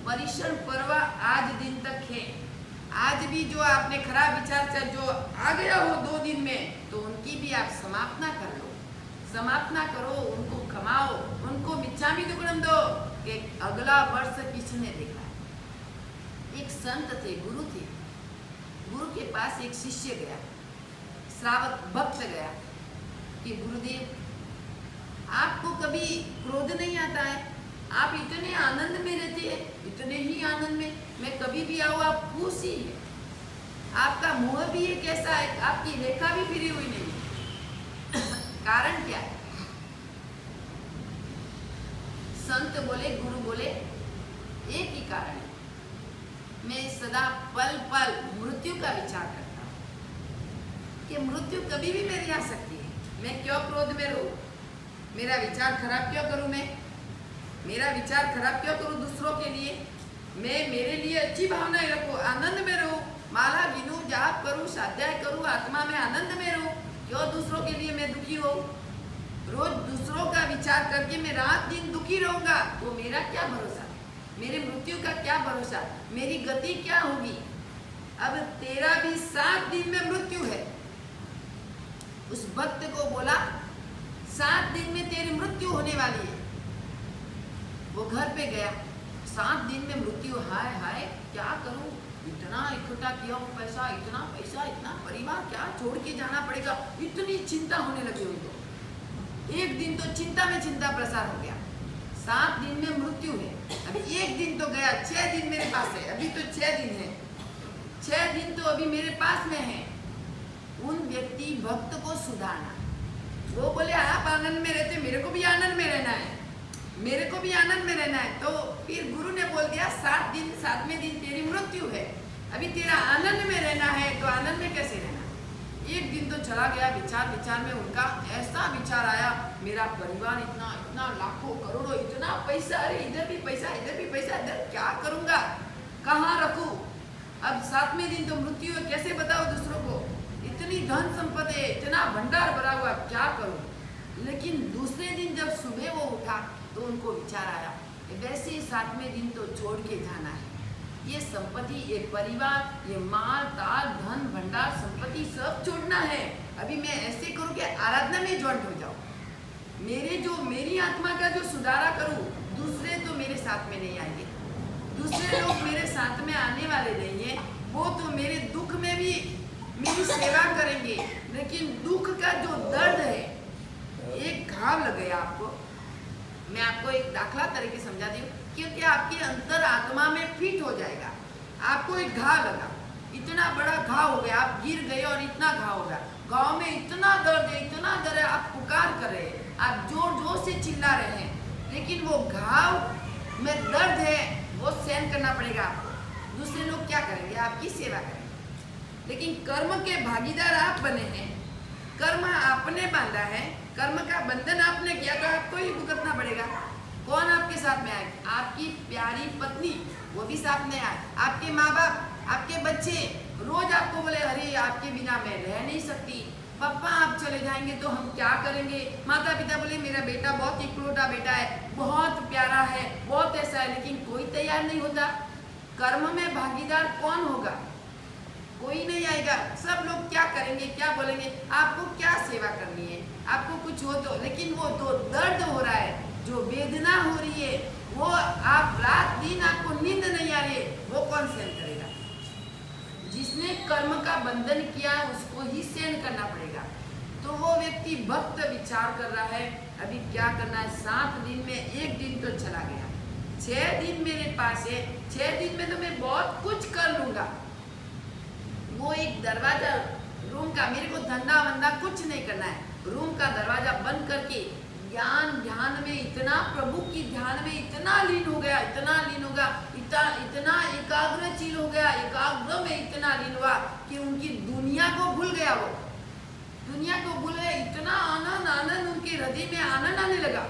S1: परिश्रम पर्व आज दिन तक है। आज भी जो आपने खराब विचार से जो आ गया हो 2 दिन में, तो उनकी भी आप समापना कर लो, समापना करो, उनको खमाओ, उनको मिच्छामि दुक्कड़म दो कि अगला वर्ष किसने देखा। एक संत थे, गुरु थे, गुरु के पास एक शिष्य गया, श्रावक भक्त गया कि गुरुदेव आपको कभी क्रोध नहीं आता है, आप इतने आनंद में रहते हैं, इतने ही आनंद में मैं कभी भी आऊँ आप खुश ही है, आपका मुंह भी एक ऐसा है, आपकी रेखा भी फिरी हुई नहीं है। कारण क्या है? संत बोले, गुरु बोले, एक ही कारण है, मैं सदा पल पल मृत्यु का विचार करता हूँ कि मृत्यु कभी भी मेरी आ सकती है। मैं क्यों क्रोध में रहूं? मेरा विचार खराब क्यों करूं? मैं मेरा विचार खराब क्यों करूं दूसरों के लिए? मैं मेरे लिए अच्छी भावनाएं रखूं, आनंद में रहूं, माला गिनूं, जाप करूं, स्वाध्याय करूं, आत्मा में आनंद में रहूं। क्यों दूसरों के लिए मैं दुखी हो? रोज दूसरों का विचार करके मैं रात दिन दुखी रहूंगा, तो मेरा क्या भरोसा? मेरे मृत्यु का क्या भरोसा? मेरी गति क्या होगी? अब तेरा भी 7 दिन में मृत्यु है। उस भक्त को बोला 7 दिन में तेरी मृत्यु होने वाली है। वो घर पे गया, 7 दिन में मृत्यु, हाय हाय क्या करूं, इतना इकट्ठा किया हूं पैसा, इतना पैसा, इतना परिवार, क्या छोड़ के जाना पड़ेगा, इतनी चिंता होने लगी उनको। एक दिन तो चिंता में चिंता प्रसार हो गया, 7 दिन में मृत्यु है। अभी एक दिन तो गया, 6 दिन मेरे पास है, अभी तो 6 दिन है, 6 दिन तो अभी मेरे पास में है। उन व्यक्ति भक्त को सुधारना, वो बोले आप आनंद में रहते, मेरे को भी आनंद में रहना है, मेरे को भी आनंद में रहना है। तो फिर गुरु ने बोल दिया 7वें दिन तेरी मृत्यु है, अभी तेरा आनंद में रहना है, तो आनंद में कैसे रहना। एक दिन तो चला गया, विचार में उनका ऐसा विचार आया, मेरा परिवार इतना इतना लाखों करोड़ों इतना पैसा, अरे इधर भी पैसा इधर भी पैसा, इधर क्या करूंगा, कहाँ रखूं। अब 7वें दिन तो मृत्यु है, कैसे बताओ दूसरों को, इतनी धन संपत्ति है, इतना भंडार भरा हुआ, क्या करूं। लेकिन दूसरे दिन जब सुबह वो उठा तो उनको विचार आया, वैसे 7वें दिन तो छोड़ के जाना है, ये संपत्ति, ये परिवार, ये माल ताल धन भंडार संपत्ति सब छोड़ना है। अभी मैं ऐसे करूं कि आराधना में ज्वाइंट हो जाऊं, मेरी आत्मा का जो सुधारा करूं, दूसरे तो मेरे साथ में नहीं आएंगे, दूसरे लोग मेरे साथ में आने वाले नहीं है, वो तो मेरे दुख में भी मेरी सेवा करेंगे, लेकिन दुख का जो दर्द है, एक घाव लग गया आपको। मैं आपको एक दाखला तरीके समझा दी, क्योंकि आपके अंतर आत्मा में फिट हो जाएगा। आपको एक घाव लगा, इतना बड़ा घाव हो गया, आप गिर गए और इतना घाव होगा, गांव में इतना दर्द है, इतना दर्द है, आप पुकार कर रहे हैं, आप जोर जोर से चिल्ला रहे हैं, लेकिन वो घाव में दर्द है, वो सहन करना पड़ेगा आपको। दूसरे लोग क्या करेंगे, आपकी सेवा करेंगे, लेकिन कर्म के भागीदार आप बने हैं, कर्म आपने बांधा है, कर्म का बंधन आपने किया, तो आपको ही भुगतना पड़ेगा। कौन आपके साथ में आए, आपकी प्यारी पत्नी, वो भी साथ में आए, आपके माँ बाप, आपके बच्चे रोज आपको बोले अरे आपके बिना मैं रह नहीं सकती, पापा आप चले जाएंगे तो हम क्या करेंगे, माता पिता बोले मेरा बेटा बहुत इकलौता बेटा है, बहुत प्यारा है, बहुत ऐसा है, लेकिन कोई तैयार नहीं होता। कर्म में भागीदार कौन होगा, कोई नहीं आएगा। सब लोग क्या करेंगे, क्या बोलेंगे, आपको क्या सेवा करनी है, आपको कुछ हो तो, लेकिन वो जो दर्द हो रहा है, जो वेदना हो रही है, वो आप रात दिन आपको नींद नहीं आ रही है, वो कौन सहन करेगा। जिसने कर्म का बंधन किया उसको ही सहन करना पड़ेगा। तो वो व्यक्ति भक्त विचार कर रहा है अभी क्या करना है। 7 दिन में एक दिन तो चला गया, 6 दिन मेरे पास है, 6 दिन में तो मैं बहुत कुछ कर लूंगा। वो एक दरवाजा रूम का, मेरे को धंधा वंदा कुछ नहीं करना है, रूम का दरवाजा बंद करके ध्यान में इतना, प्रभु की ध्यान में इतना लीन हो गया, इतना लीन हो गया, इतना एकाग्रशील हो गया, एकाग्र में इतना लीन हुआ कि उनकी दुनिया को भूल गया, वो दुनिया को भूल गया। इतना आनंद उनके हृदय में आनंद आने लगा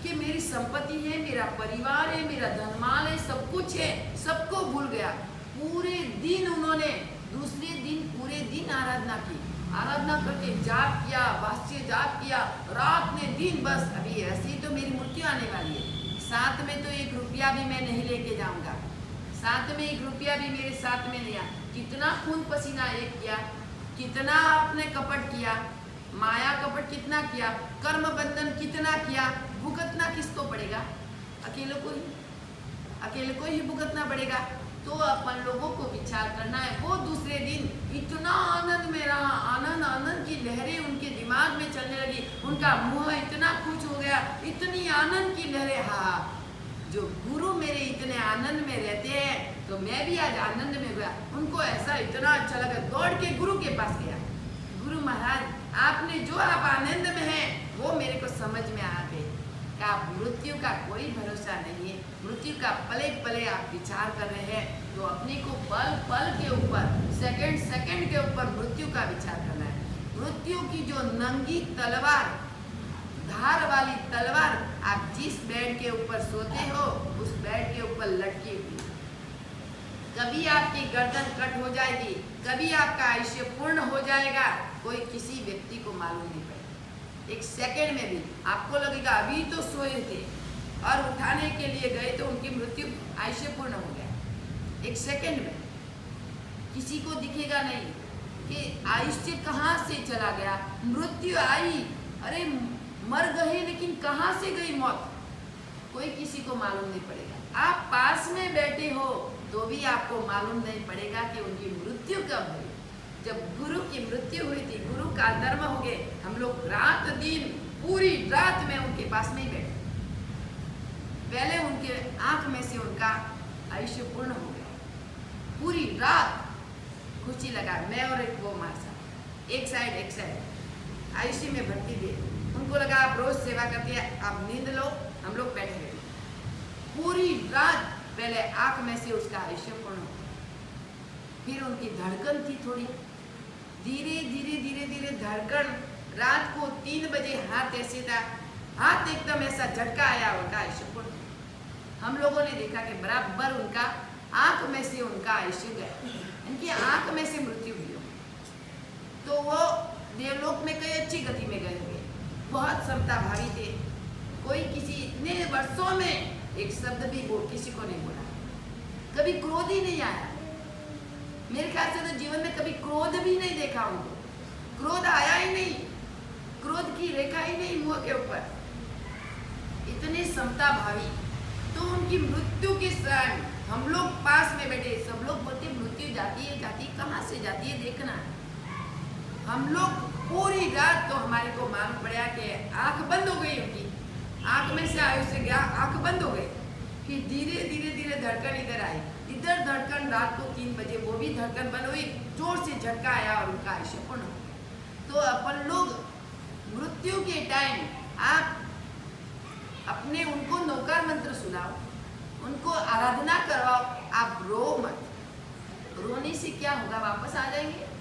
S1: कि मेरी संपत्ति है, मेरा परिवार है, मेरा धनमाल है, सब कुछ है, सबको भूल गया। पूरे दिन उन्होंने दूसरे दिन पूरे दिन आराधना की, आराधना करके जाप किया, वास्य जाप किया, रात में दिन, बस अभी ऐसी तो मेरी मृत्यु आने वाली है, साथ में तो 1 रुपया भी मैं नहीं लेके जाऊंगा, साथ में 1 रुपया भी मेरे साथ में नहीं। कितना खून पसीना एक किया, कितना आपने कपट किया, माया कपट कितना किया, कर्म बंधन कितना किया, भुगतना किसको पड़ेगा, अकेले को ही भुगतना पड़ेगा। तो अपन लोगों को विचार करना है। वो दूसरे दिन इतना आनंद में रहा, आनंद की लहरें उनके दिमाग में चलने लगी, उनका मुंह इतना खुश हो गया, इतनी आनंद की लहरें। हाँ, जो गुरु मेरे इतने आनंद में रहते हैं तो मैं भी आज आनंद में गया। उनको ऐसा इतना अच्छा लगा, दौड़ के गुरु के पास गया, गुरु महाराज आपने जो आप आनंद में हैं वो मेरे को समझ में आ गए। आप मृत्यु का कोई भरोसा नहीं है, मृत्यु का पले पले आप विचार कर रहे हैं, तो अपने को पल पल के ऊपर, सेकंड के ऊपर मृत्यु का विचार करना है। मृत्यु की जो नंगी तलवार, धार वाली तलवार, आप जिस बेड के ऊपर सोते हो उस बेड के ऊपर लटकी हुई, कभी आपकी गर्दन कट हो जाएगी, कभी आपका आयुष्य पूर्ण हो जाएगा, कोई किसी व्यक्ति को मालूम नहीं पड़ेगा। एक सेकंड में भी आपको लगेगा अभी तो सोए थे और उठाने के लिए गए तो उनकी मृत्यु, आयुष्य पूर्ण हो गया। एक सेकंड में किसी को दिखेगा नहीं कि आयुष्य कहाँ से चला गया, मृत्यु आई, अरे मर गए लेकिन कहाँ से गई मौत, कोई किसी को मालूम नहीं पड़ेगा। आप पास में बैठे हो तो भी आपको मालूम नहीं पड़ेगा कि उनकी मृत्यु कब हुई। जब गुरु की मृत्यु हुई थी, गुरु का धर्म हो गए, हम लोग रात दिन पूरी रात में उनके पास में ही बैठे। पहले उनके आंख में से उनका आयुष्य पूर्ण हो गया। पूरी रात खुशी लगा, मैं और एक वो हमारे साथ एक साइड आयुष्य में भर्ती दे। उनको लगा आप रोज सेवा करते हैं, आप नींद लो, हम लोग बैठे रहे। पूरी रात पहले आंख में से उसका आयुष्य पूर्ण हो। फिर उनकी धड़कन थी थोड़ी, धीरे धीरे धीरे धीरे धड़कन, रात को 3 बजे हाथ ऐसे था, हाथ एकदम ऐसा झटका आया, उनका आयुष्य पूर्ण। हम लोगों ने देखा कि बराबर उनका आंख में से उनका आयुष्य गया, इनकी आंख में से मृत्यु हुई। तो वो देवलोक में कई अच्छी गति में गए हुए, बहुत समता भावी थे। कोई किसी इतने वर्षों में एक शब्द भी किसी को नहीं बोला, कभी क्रोध ही नहीं आया। मेरे ख्याल से तो जीवन में कभी क्रोध भी नहीं देखा उनको, क्रोध आया ही नहीं, क्रोध की रेखा ही नहीं मुंह के ऊपर, इतने समता भावी। तो उनकी मृत्यु के क्षण हम लोग पास में बैठे, सब लोग बोलते मृत्यु जाती है, कहाँ से जाती है देखना है। हम लोग पूरी रात तो हमारे को मालूम पड़ा कि आंख बंद हो गई उनकी, आंख में से आयुष्य गया, आंख बंद हो गई। फिर धीरे धीरे धीरे धड़कन इधर आई, इधर धड़कन रात को 3 बजे वो भी धड़कन बंद हुई, जोर से झटका आया और उनका आयुष्य पूर्ण हो गया। तो अपन लोग मृत्यु के टाइम आप अपने उनको नौकार मंत्र सुनाओ, उनको आराधना करवाओ, आप रो मत। रोने से क्या होगा, वापस आ जाएंगे।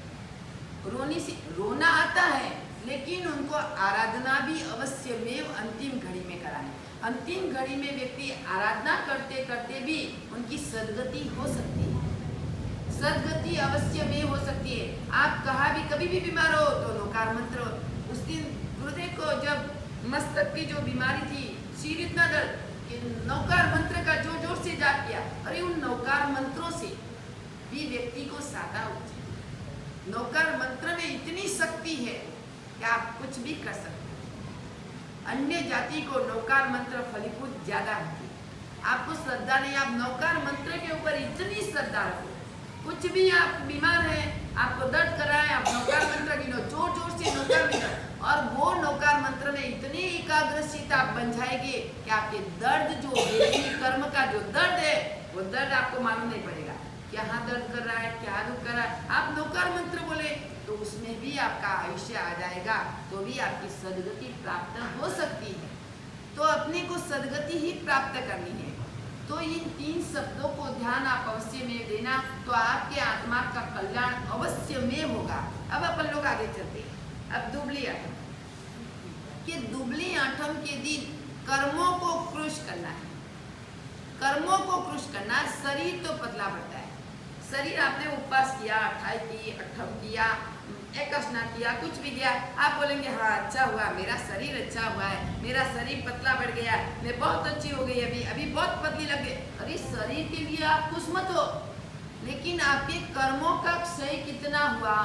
S1: रोने से रोना आता है, लेकिन उनको आराधना भी अवश्य में अंतिम घड़ी में कराएं। अंतिम घड़ी में व्यक्ति आराधना करते करते भी उनकी सदगति हो सकती है, सदगति अवश्य में हो सकती है। आप कभी भी बीमार हो तो नौकार मंत्र। उस दिन गुरुदेव को जब मस्तक की जो बीमारी थी, सिर इतना दर्द, नौकार मंत्र का जोर जोर से जाप किया। अरे उन नौकार मंत्रों से भी व्यक्ति को साधा होती है। नौकार मंत्र में इतनी शक्ति है कि आप कुछ भी कर सकते हैं। अन्य जाति को नौकार मंत्र फलीभूत ज्यादा होती है। आपको श्रद्धा नहीं, आप नौकार मंत्र के ऊपर इतनी श्रद्धा रखो। कुछ भी आप बीमार हैं, आपको दर्द कर रहा है, आप नौकार मंत्र गिनो, जोर जोर से नौकार मंत्र, और वो नौकार मंत्र में इतनी एकाग्रचित्त आप बन जाएंगे कि आपके दर्द जो कर्म का जो दर्द है, वो दर्द आपको मालूम नहीं पड़ेगा, क्या दर्द कर रहा है, क्या दुख कर रहा है। आप नौकार मंत्र बोले तो उसमें भी आपका आयुष्य आ जाएगा, तो भी आपकी सदगति प्राप्त हो सकती है। तो अपने को सदगति ही प्राप्त करनी है। तो इन 3 शब्दों को ध्यान आप अवश्य में देना, तो आपके आत्मा का कल्याण अवश्य में होगा। अब अपन लोग आगे चलते हैं। अब दुबली आठम, कि दुबली आठम के दिन कर्मों को कृश करना है। कर्मों को कृश करना, शरीर तो पतला बढ़ता है। शरीर आपने उपवास किया, 28 की, 8 किया, 21 किया, कुछ भी किया, आप बोलेंगे हाँ अच्छा हुआ, मेरा शरीर अच्छा हुआ है, मेरा शरीर पतला बढ़ गया, मैं बहुत अच्छी हो गई, अभी बहुत पतली लग गई। अरे शरीर के लिए आप खुश मत हो, लेकिन आपके कर्मों का क्षय कितना हुआ,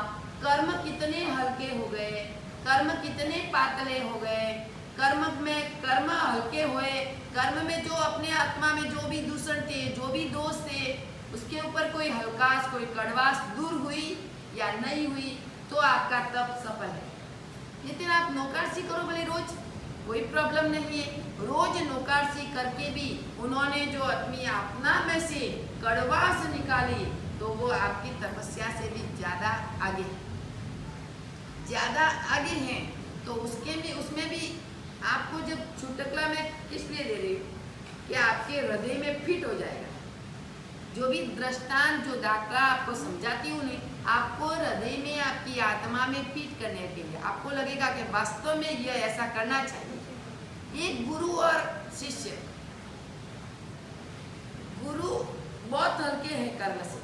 S1: कर्म कितने हल्के हो गए, कर्म कितने पातले हो गए, कर्म हल्के हुए, कर्म में जो अपने आत्मा में जो भी दूषण थे, जो भी दोष थे, उसके ऊपर कोई हल्कास, कोई कड़वास दूर हुई या नहीं हुई, तो आपका तप सफल है। लेकिन आप नौकारसी करो भले रोज, कोई प्रॉब्लम नहीं है। रोज नौकारसी करके भी उन्होंने जो अपनी आत्मा में से कड़वास निकाली, तो वो आपकी तपस्या से भी ज्यादा आगे हैं। तो उसमें भी आपको जब छुटकला में इसलिए दे रही हूँ कि आपके हृदय में फिट हो जाएगा। जो भी दृष्टांत जो दाखला आपको समझाती हूँ, नहीं आपको हृदय में, आपकी आत्मा में फिट करने के लिए आपको लगेगा कि वास्तव में यह ऐसा करना चाहिए। एक गुरु और शिष्य, गुरु बहुत हल्के हैं कर्म से,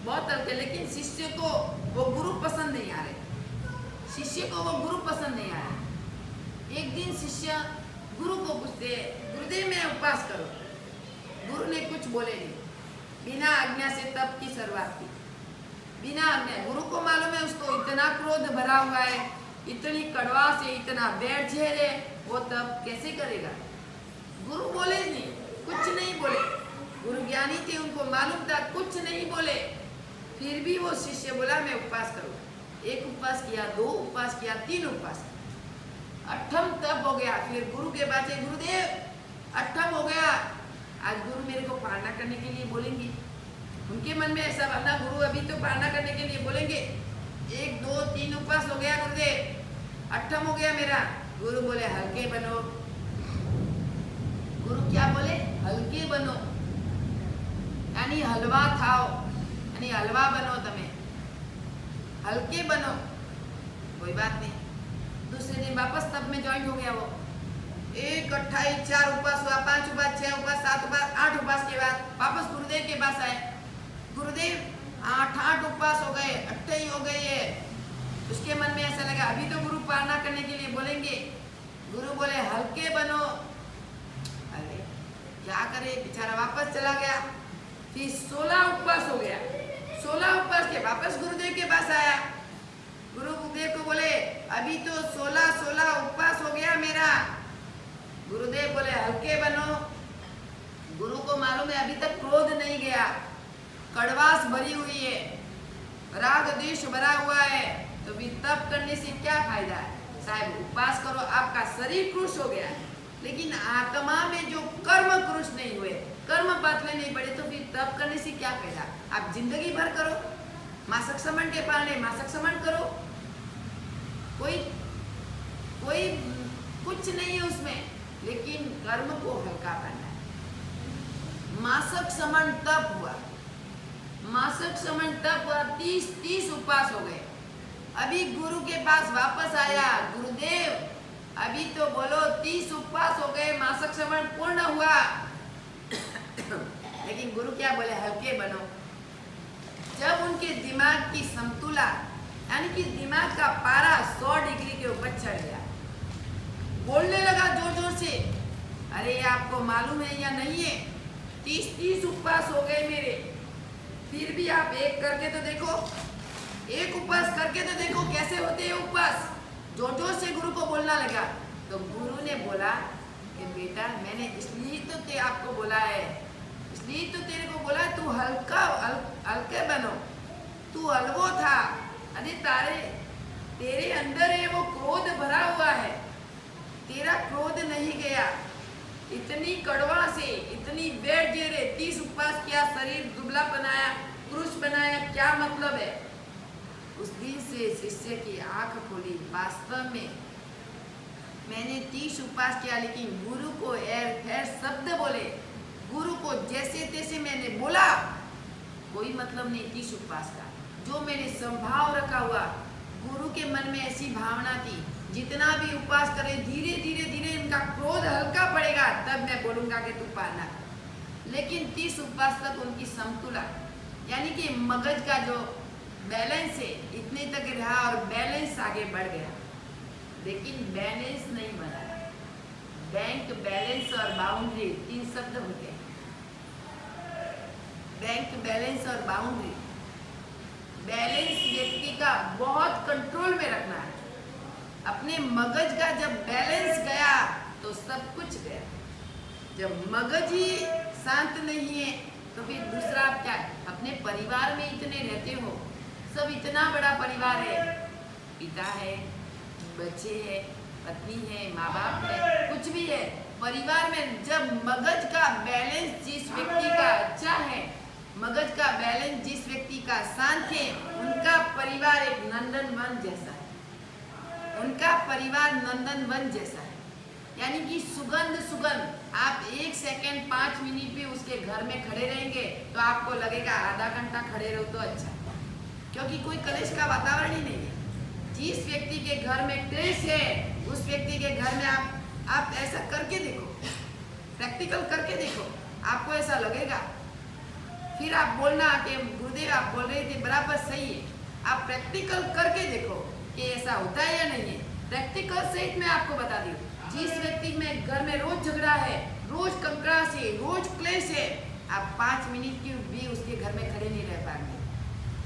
S1: बहुत हल्के, लेकिन शिष्य को वो गुरु पसंद नहीं आ रहे, शिष्य को वो गुरु पसंद नहीं आ रहा। एक दिन शिष्य गुरु को पूछते, गुरुदेव मैं उपवास करो। गुरु ने कुछ बोले नहीं, बिना आज्ञा से तप की शुरुआत की, बिना आज्ञा। गुरु को मालूम है उसको इतना क्रोध भरा हुआ है, इतनी कड़वास है, इतना बैठ झेल है, वो तप कैसे करेगा। गुरु बोले नहीं, कुछ नहीं बोले। गुरु ज्ञानी थे, उनको मालूम था, कुछ नहीं बोले। फिर भी वो शिष्य बोला मैं उपवास करूँगा। 1 उपवास किया, 2 उपवास किया, 3 उपवास। अठम तप हो गया, फिर गुरु के पास गुरुदेव अठम हो गया, आज गुरु मेरे को पालना करने के लिए बोलेंगे। उनके मन में ऐसा बना, गुरु अभी तो पालना करने के लिए बोलेंगे। 1 2 3 उपवास हो गया गुरुदेव, अठम हो गया मेरा। गुरु बोले हल्के बनो। गुरु क्या बोले? हल्के बनो, यानी हलवा खाओ, यानी हलवा बनो, तमे हल्के बनो। कोई बात नहीं, दूसरे दिन वापस तब में ज्वाइन हो गया वो। 1 28 4 उपवास हुआ, 5 उपवास, 6 उपवास, 7 उपवास, 8 उपवास के बाद वापस गुरुदेव के पास आए। गुरुदेव 8 उपवास हो गए, 8 ही हो गए ये। उसके मन में ऐसा लगा अभी तो गुरु पालना करने के लिए बोलेंगे। गुरु बोले हल्के बनो। अरे क्या करे, बेचारा वापस चला गया। फिर 16 उपवास हो गया, 16 उपवास के वापस गुरुदेव के पास आया। गुरुदेव को बोले अभी तो 16 उपवास हो गया मेरा। गुरुदेव बोले हल्के बनो। गुरु को मालूम है अभी तक क्रोध नहीं गया, कड़वास भरी हुई है, राग द्वेष भरा हुआ है, तो भी तप करने से क्या फायदा है? साहब उपवास करो, आपका शरीर कृश हो गया, लेकिन आत्मा में जो कर्म कृश नहीं हुए, कर्म बदले नहीं पड़े, तो फिर तप करने से क्या फायदा? आप जिंदगी भर करो, मासक समन के पालने मासक समन करो, कोई कुछ नहीं है उसमें, लेकिन कर्म को हल्का करना है। मासक समन तप हुआ, मासक समन तप हुआ, 30 उपवास हो गए। अभी गुरु के पास वापस आया, गुरुदेव अभी तो बोलो 30 उपवास हो गए, मासक समन पूर्ण हुआ। लेकिन गुरु क्या बोले? हल्के बनो। जब उनके दिमाग की समतुला, यानी कि दिमाग का पारा 100 डिग्री के ऊपर चढ़ गया, बोलने लगा जोर जोर से, अरे आपको मालूम है या नहीं है, 30 उपवास हो गए मेरे, फिर भी आप एक करके तो देखो, एक उपवास करके तो देखो कैसे होते हैं उपवास। जोर जोर से गुरु को बोलना लगा। तो गुरु ने बोला कि बेटा मैंने इसलिए तो आपको बोला है, इसलिए तो तेरे को बोला तू हल्के बनो, तू हलवो था। अरे तेरे अंदर है वो क्रोध भरा हुआ है, तेरा क्रोध नहीं गया। इतनी कड़वा से इतनी वेट दे रहे, 30 उपवास किया, शरीर दुबला बनाया, क्रूश बनाया, क्या मतलब है? उस दिन से शिष्य की आंख खोली। वास्तव में मैंने 30 उपवास किया, लेकिन गुरु को एर शब्द बोले, गुरु को जैसे तैसे मैंने बोला, कोई मतलब नहीं 30 उपवास का। जो मैंने संभाव रखा हुआ, गुरु के मन में ऐसी भावना थी, जितना भी उपवास करे धीरे धीरे धीरे इनका क्रोध हल्का पड़ेगा, तब मैं बोलूंगा कि तू पालना। लेकिन 30 उपवास तक उनकी समतुला, यानी कि मगज का जो बैलेंस है, इतने तक रहा और बैलेंस आगे बढ़ गया, लेकिन बैलेंस नहीं बना। बैंक बैलेंस और बाउंड्री 3 शब्द होते हैं। बैंक बैलेंस और बाउंड्री। बैलेंस व्यक्ति का बहुत कंट्रोल में रखना है। अपने मगज का जब बैलेंस गया तो सब कुछ गया। जब मगज ही शांत नहीं है तो फिर दूसरा आप क्या? अपने परिवार में इतने रहते हो, सब इतना बड़ा परिवार है, पिता है, बच्चे है, पत्नी है, माँ बाप है, कुछ भी है, परिवार में जब मगज का बैलेंस जिस व्यक्ति का अच्छा है, मगज का बैलेंस जिस व्यक्ति का शांत है, उनका परिवार एक नंदनवन जैसा है। उनका परिवार नंदनवन जैसा है, यानी कि सुगंध। आप 1 सेकेंड 5 मिनट भी उसके घर में खड़े रहेंगे तो आपको लगेगा आधा घंटा खड़े रहो तो अच्छा, क्योंकि कोई कलेश का वातावरण ही नहीं है। जिस व्यक्ति के घर में क्लेश है, उस व्यक्ति के घर में आप ऐसा करके देखो, प्रैक्टिकल करके देखो, आपको ऐसा लगेगा। फिर आप बोलना कि गुरुदेव आप बोल रहे थे बराबर सही है, आप प्रैक्टिकल करके देखो कि ऐसा होता है या नहीं है। प्रैक्टिकल सहित मैं आपको बता दी, जिस व्यक्ति में घर में रोज झगड़ा है, रोज कंकड़ास है, रोज क्लेश है, आप 5 मिनट की भी उसके घर में खड़े नहीं रह पाएंगे।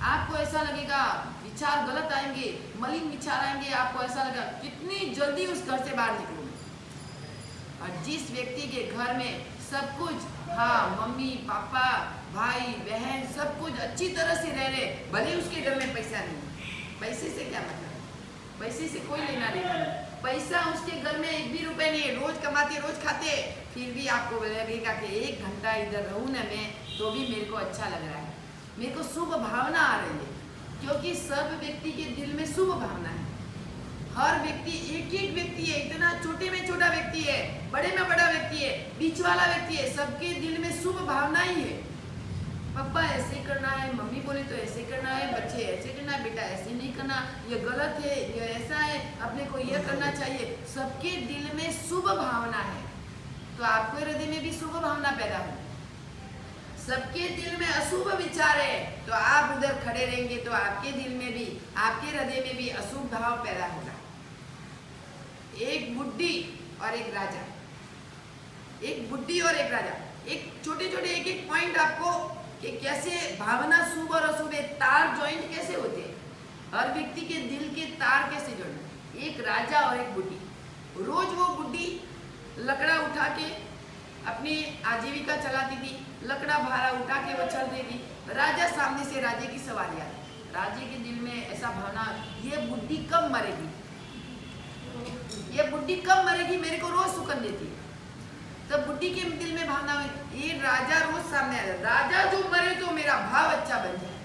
S1: आपको ऐसा लगेगा विचार गलत आएंगे, मलिन विचार आएंगे, आपको ऐसा लगेगा कितनी जल्दी उस घर से बाहर निकलूंगा। और जिस व्यक्ति के घर में सब कुछ, हाँ मम्मी पापा भाई बहन सब कुछ अच्छी तरह से रह रहे, भले उसके घर में पैसा नहीं, पैसे से क्या मतलब, पैसे से कोई लेना देना नहीं, पैसा उसके घर में 1 भी रुपए नहीं है, रोज कमाते रोज खाते, फिर भी आपको लगेगा कि 1 घंटा इधर रहूं ना मैं तो भी मेरे को अच्छा लग रहा है, मेरे को शुभ भावना आ रही है। क्योंकि सब व्यक्ति के दिल में शुभ भावना है। हर व्यक्ति, एक एक व्यक्ति है, इतना छोटे में छोटा व्यक्ति है, बड़े में बड़ा व्यक्ति है, बीच वाला व्यक्ति है, सबके दिल में शुभ भावना ही है। पापा ऐसे करना है, मम्मी बोले तो ऐसे करना है, बच्चे ऐसे करना है, बेटा ऐसे नहीं करना, ये गलत है, ये ऐसा है, अपने को ये करना चाहिए। सबके दिल में शुभ भावना है, तो आपके हृदय में भी शुभ भावना पैदा हो। सबके दिल में अशुभ विचार है, तो आप उधर खड़े रहेंगे तो आपके दिल में भी, आपके हृदय में भी अशुभ भाव पैदा होगा। एक बुड्ढी और एक राजा, एक बुड्ढी और एक राजा, एक छोटे छोटे एक एक पॉइंट आपको कि कैसे भावना शुभ और अशुभ है, तार जॉइंट कैसे होते हैं, हर व्यक्ति के दिल के तार कैसे जोड़ने। एक राजा और एक बुड्ढी, रोज वो बुड्ढी लकड़ा उठा के अपनी आजीविका चलाती थी, लकड़ा भारा उठा के वो चलती थी। राजा सामने से राजे की सवारी आई, राजे के दिल में ऐसा भावना, ये बुड्ढी कब मरेगी, ये बुड्ढी कब मरेगी, मेरे को रोज सुकन देती। तब बुड्ढी के दिल में भावना हुई, ये राजा रोज सामने आया, राजा जो मरे तो मेरा भाव अच्छा बन जाए।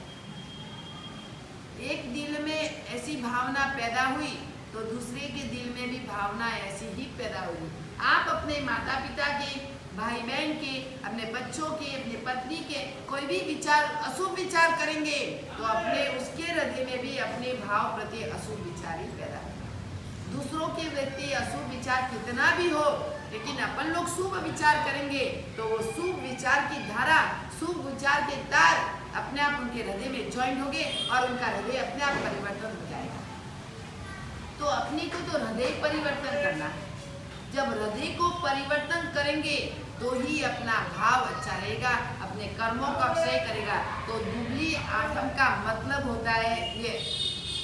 S1: एक दिल में ऐसी भावना पैदा हुई तो दूसरे के दिल में भी भावना ऐसी ही पैदा होगी। आप अपने माता पिता के, भाई बहन के, अपने बच्चों के, अपने पत्नी के कोई भी विचार, अशुभ विचार करेंगे तो अपने उसके हृदय में भी अपने भाव प्रति अशुभ विचार ही पैदा होगा। दूसरों के प्रति अशुभ विचार कितना भी हो, लेकिन अपन लोग शुभ विचार करेंगे तो वो शुभ विचार की धारा, शुभ विचार के तार अपने आप उनके हृदय में ज्वाइंट होंगे और उनका हृदय अपने आप परिवर्तन हो जाएगा। तो अपने को तो हृदय परिवर्तन करना है। जब हृदय को परिवर्तन करेंगे तो ही अपना भाव अच्छा रहेगा, अपने कर्मों का क्षय करेगा। तो दुबली आठम का मतलब होता है ये,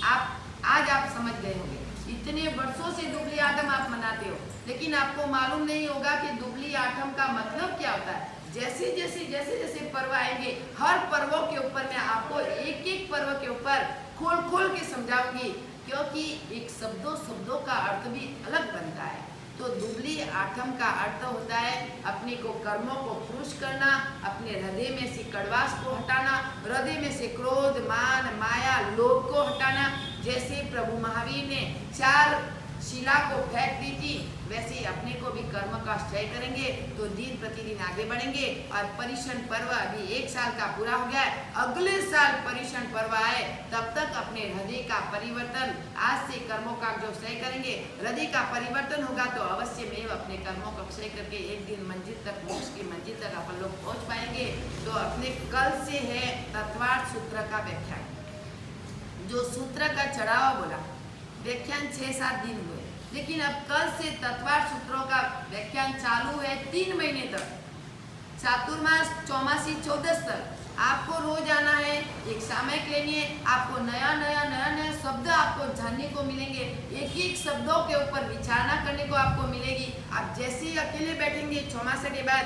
S1: आज आप समझ गए होंगे। इतने वर्षों से दुबली आठम आप मनाते हो, लेकिन आपको मालूम नहीं होगा कि दुबली आठम का मतलब क्या होता है। जैसे जैसे पर्व आएंगे, हर पर्वों के ऊपर मैं आपको एक एक पर्व के ऊपर खोल के समझाऊंगी, क्योंकि एक शब्दों का अर्थ भी अलग बनता है। तो दुबली आठम का अर्थ होता है अपने को, कर्मों को पुरुष करना, अपने हृदय में से कड़वास को हटाना, हृदय में से क्रोध, मान, माया, लोभ को हटाना। जैसे प्रभु महावीर ने 4 शिला को फेंक दी थी, वैसे ही अपने को भी कर्म का क्षय करेंगे तो दिन प्रतिदिन आगे बढ़ेंगे। और पर्युषण पर्व अभी 1 साल का पूरा हो गया है, अगले साल पर्युषण पर्व आए तब तक अपने हृदय का परिवर्तन, आज से कर्मों का जो क्षय करेंगे, हृदय का परिवर्तन होगा तो अवश्य में अपने कर्मों का क्षय करके एक दिन मंजिल तक, मोक्ष की मंजिल तक अपन लोग पहुँच पाएंगे। तो अपने कल से है तत्वार्थ सूत्र का व्याख्यान, जो सूत्र का चढ़ावा बोला, व्याख्यान 6-7 दिन हुए, लेकिन अब कल से तत्वार्थ सूत्रों का व्याख्यान चालू है 3 महीने तक, चातुर्मास, चौमासी, 14 तक। आपको रोज आना है, एक सामयिक लेनी है, आपको नया शब्द आपको जानने को मिलेंगे, एक शब्दों के ऊपर विचारना करने को आपको मिलेगी। आप जैसे ही अकेले बैठेंगे चौमासा के बाद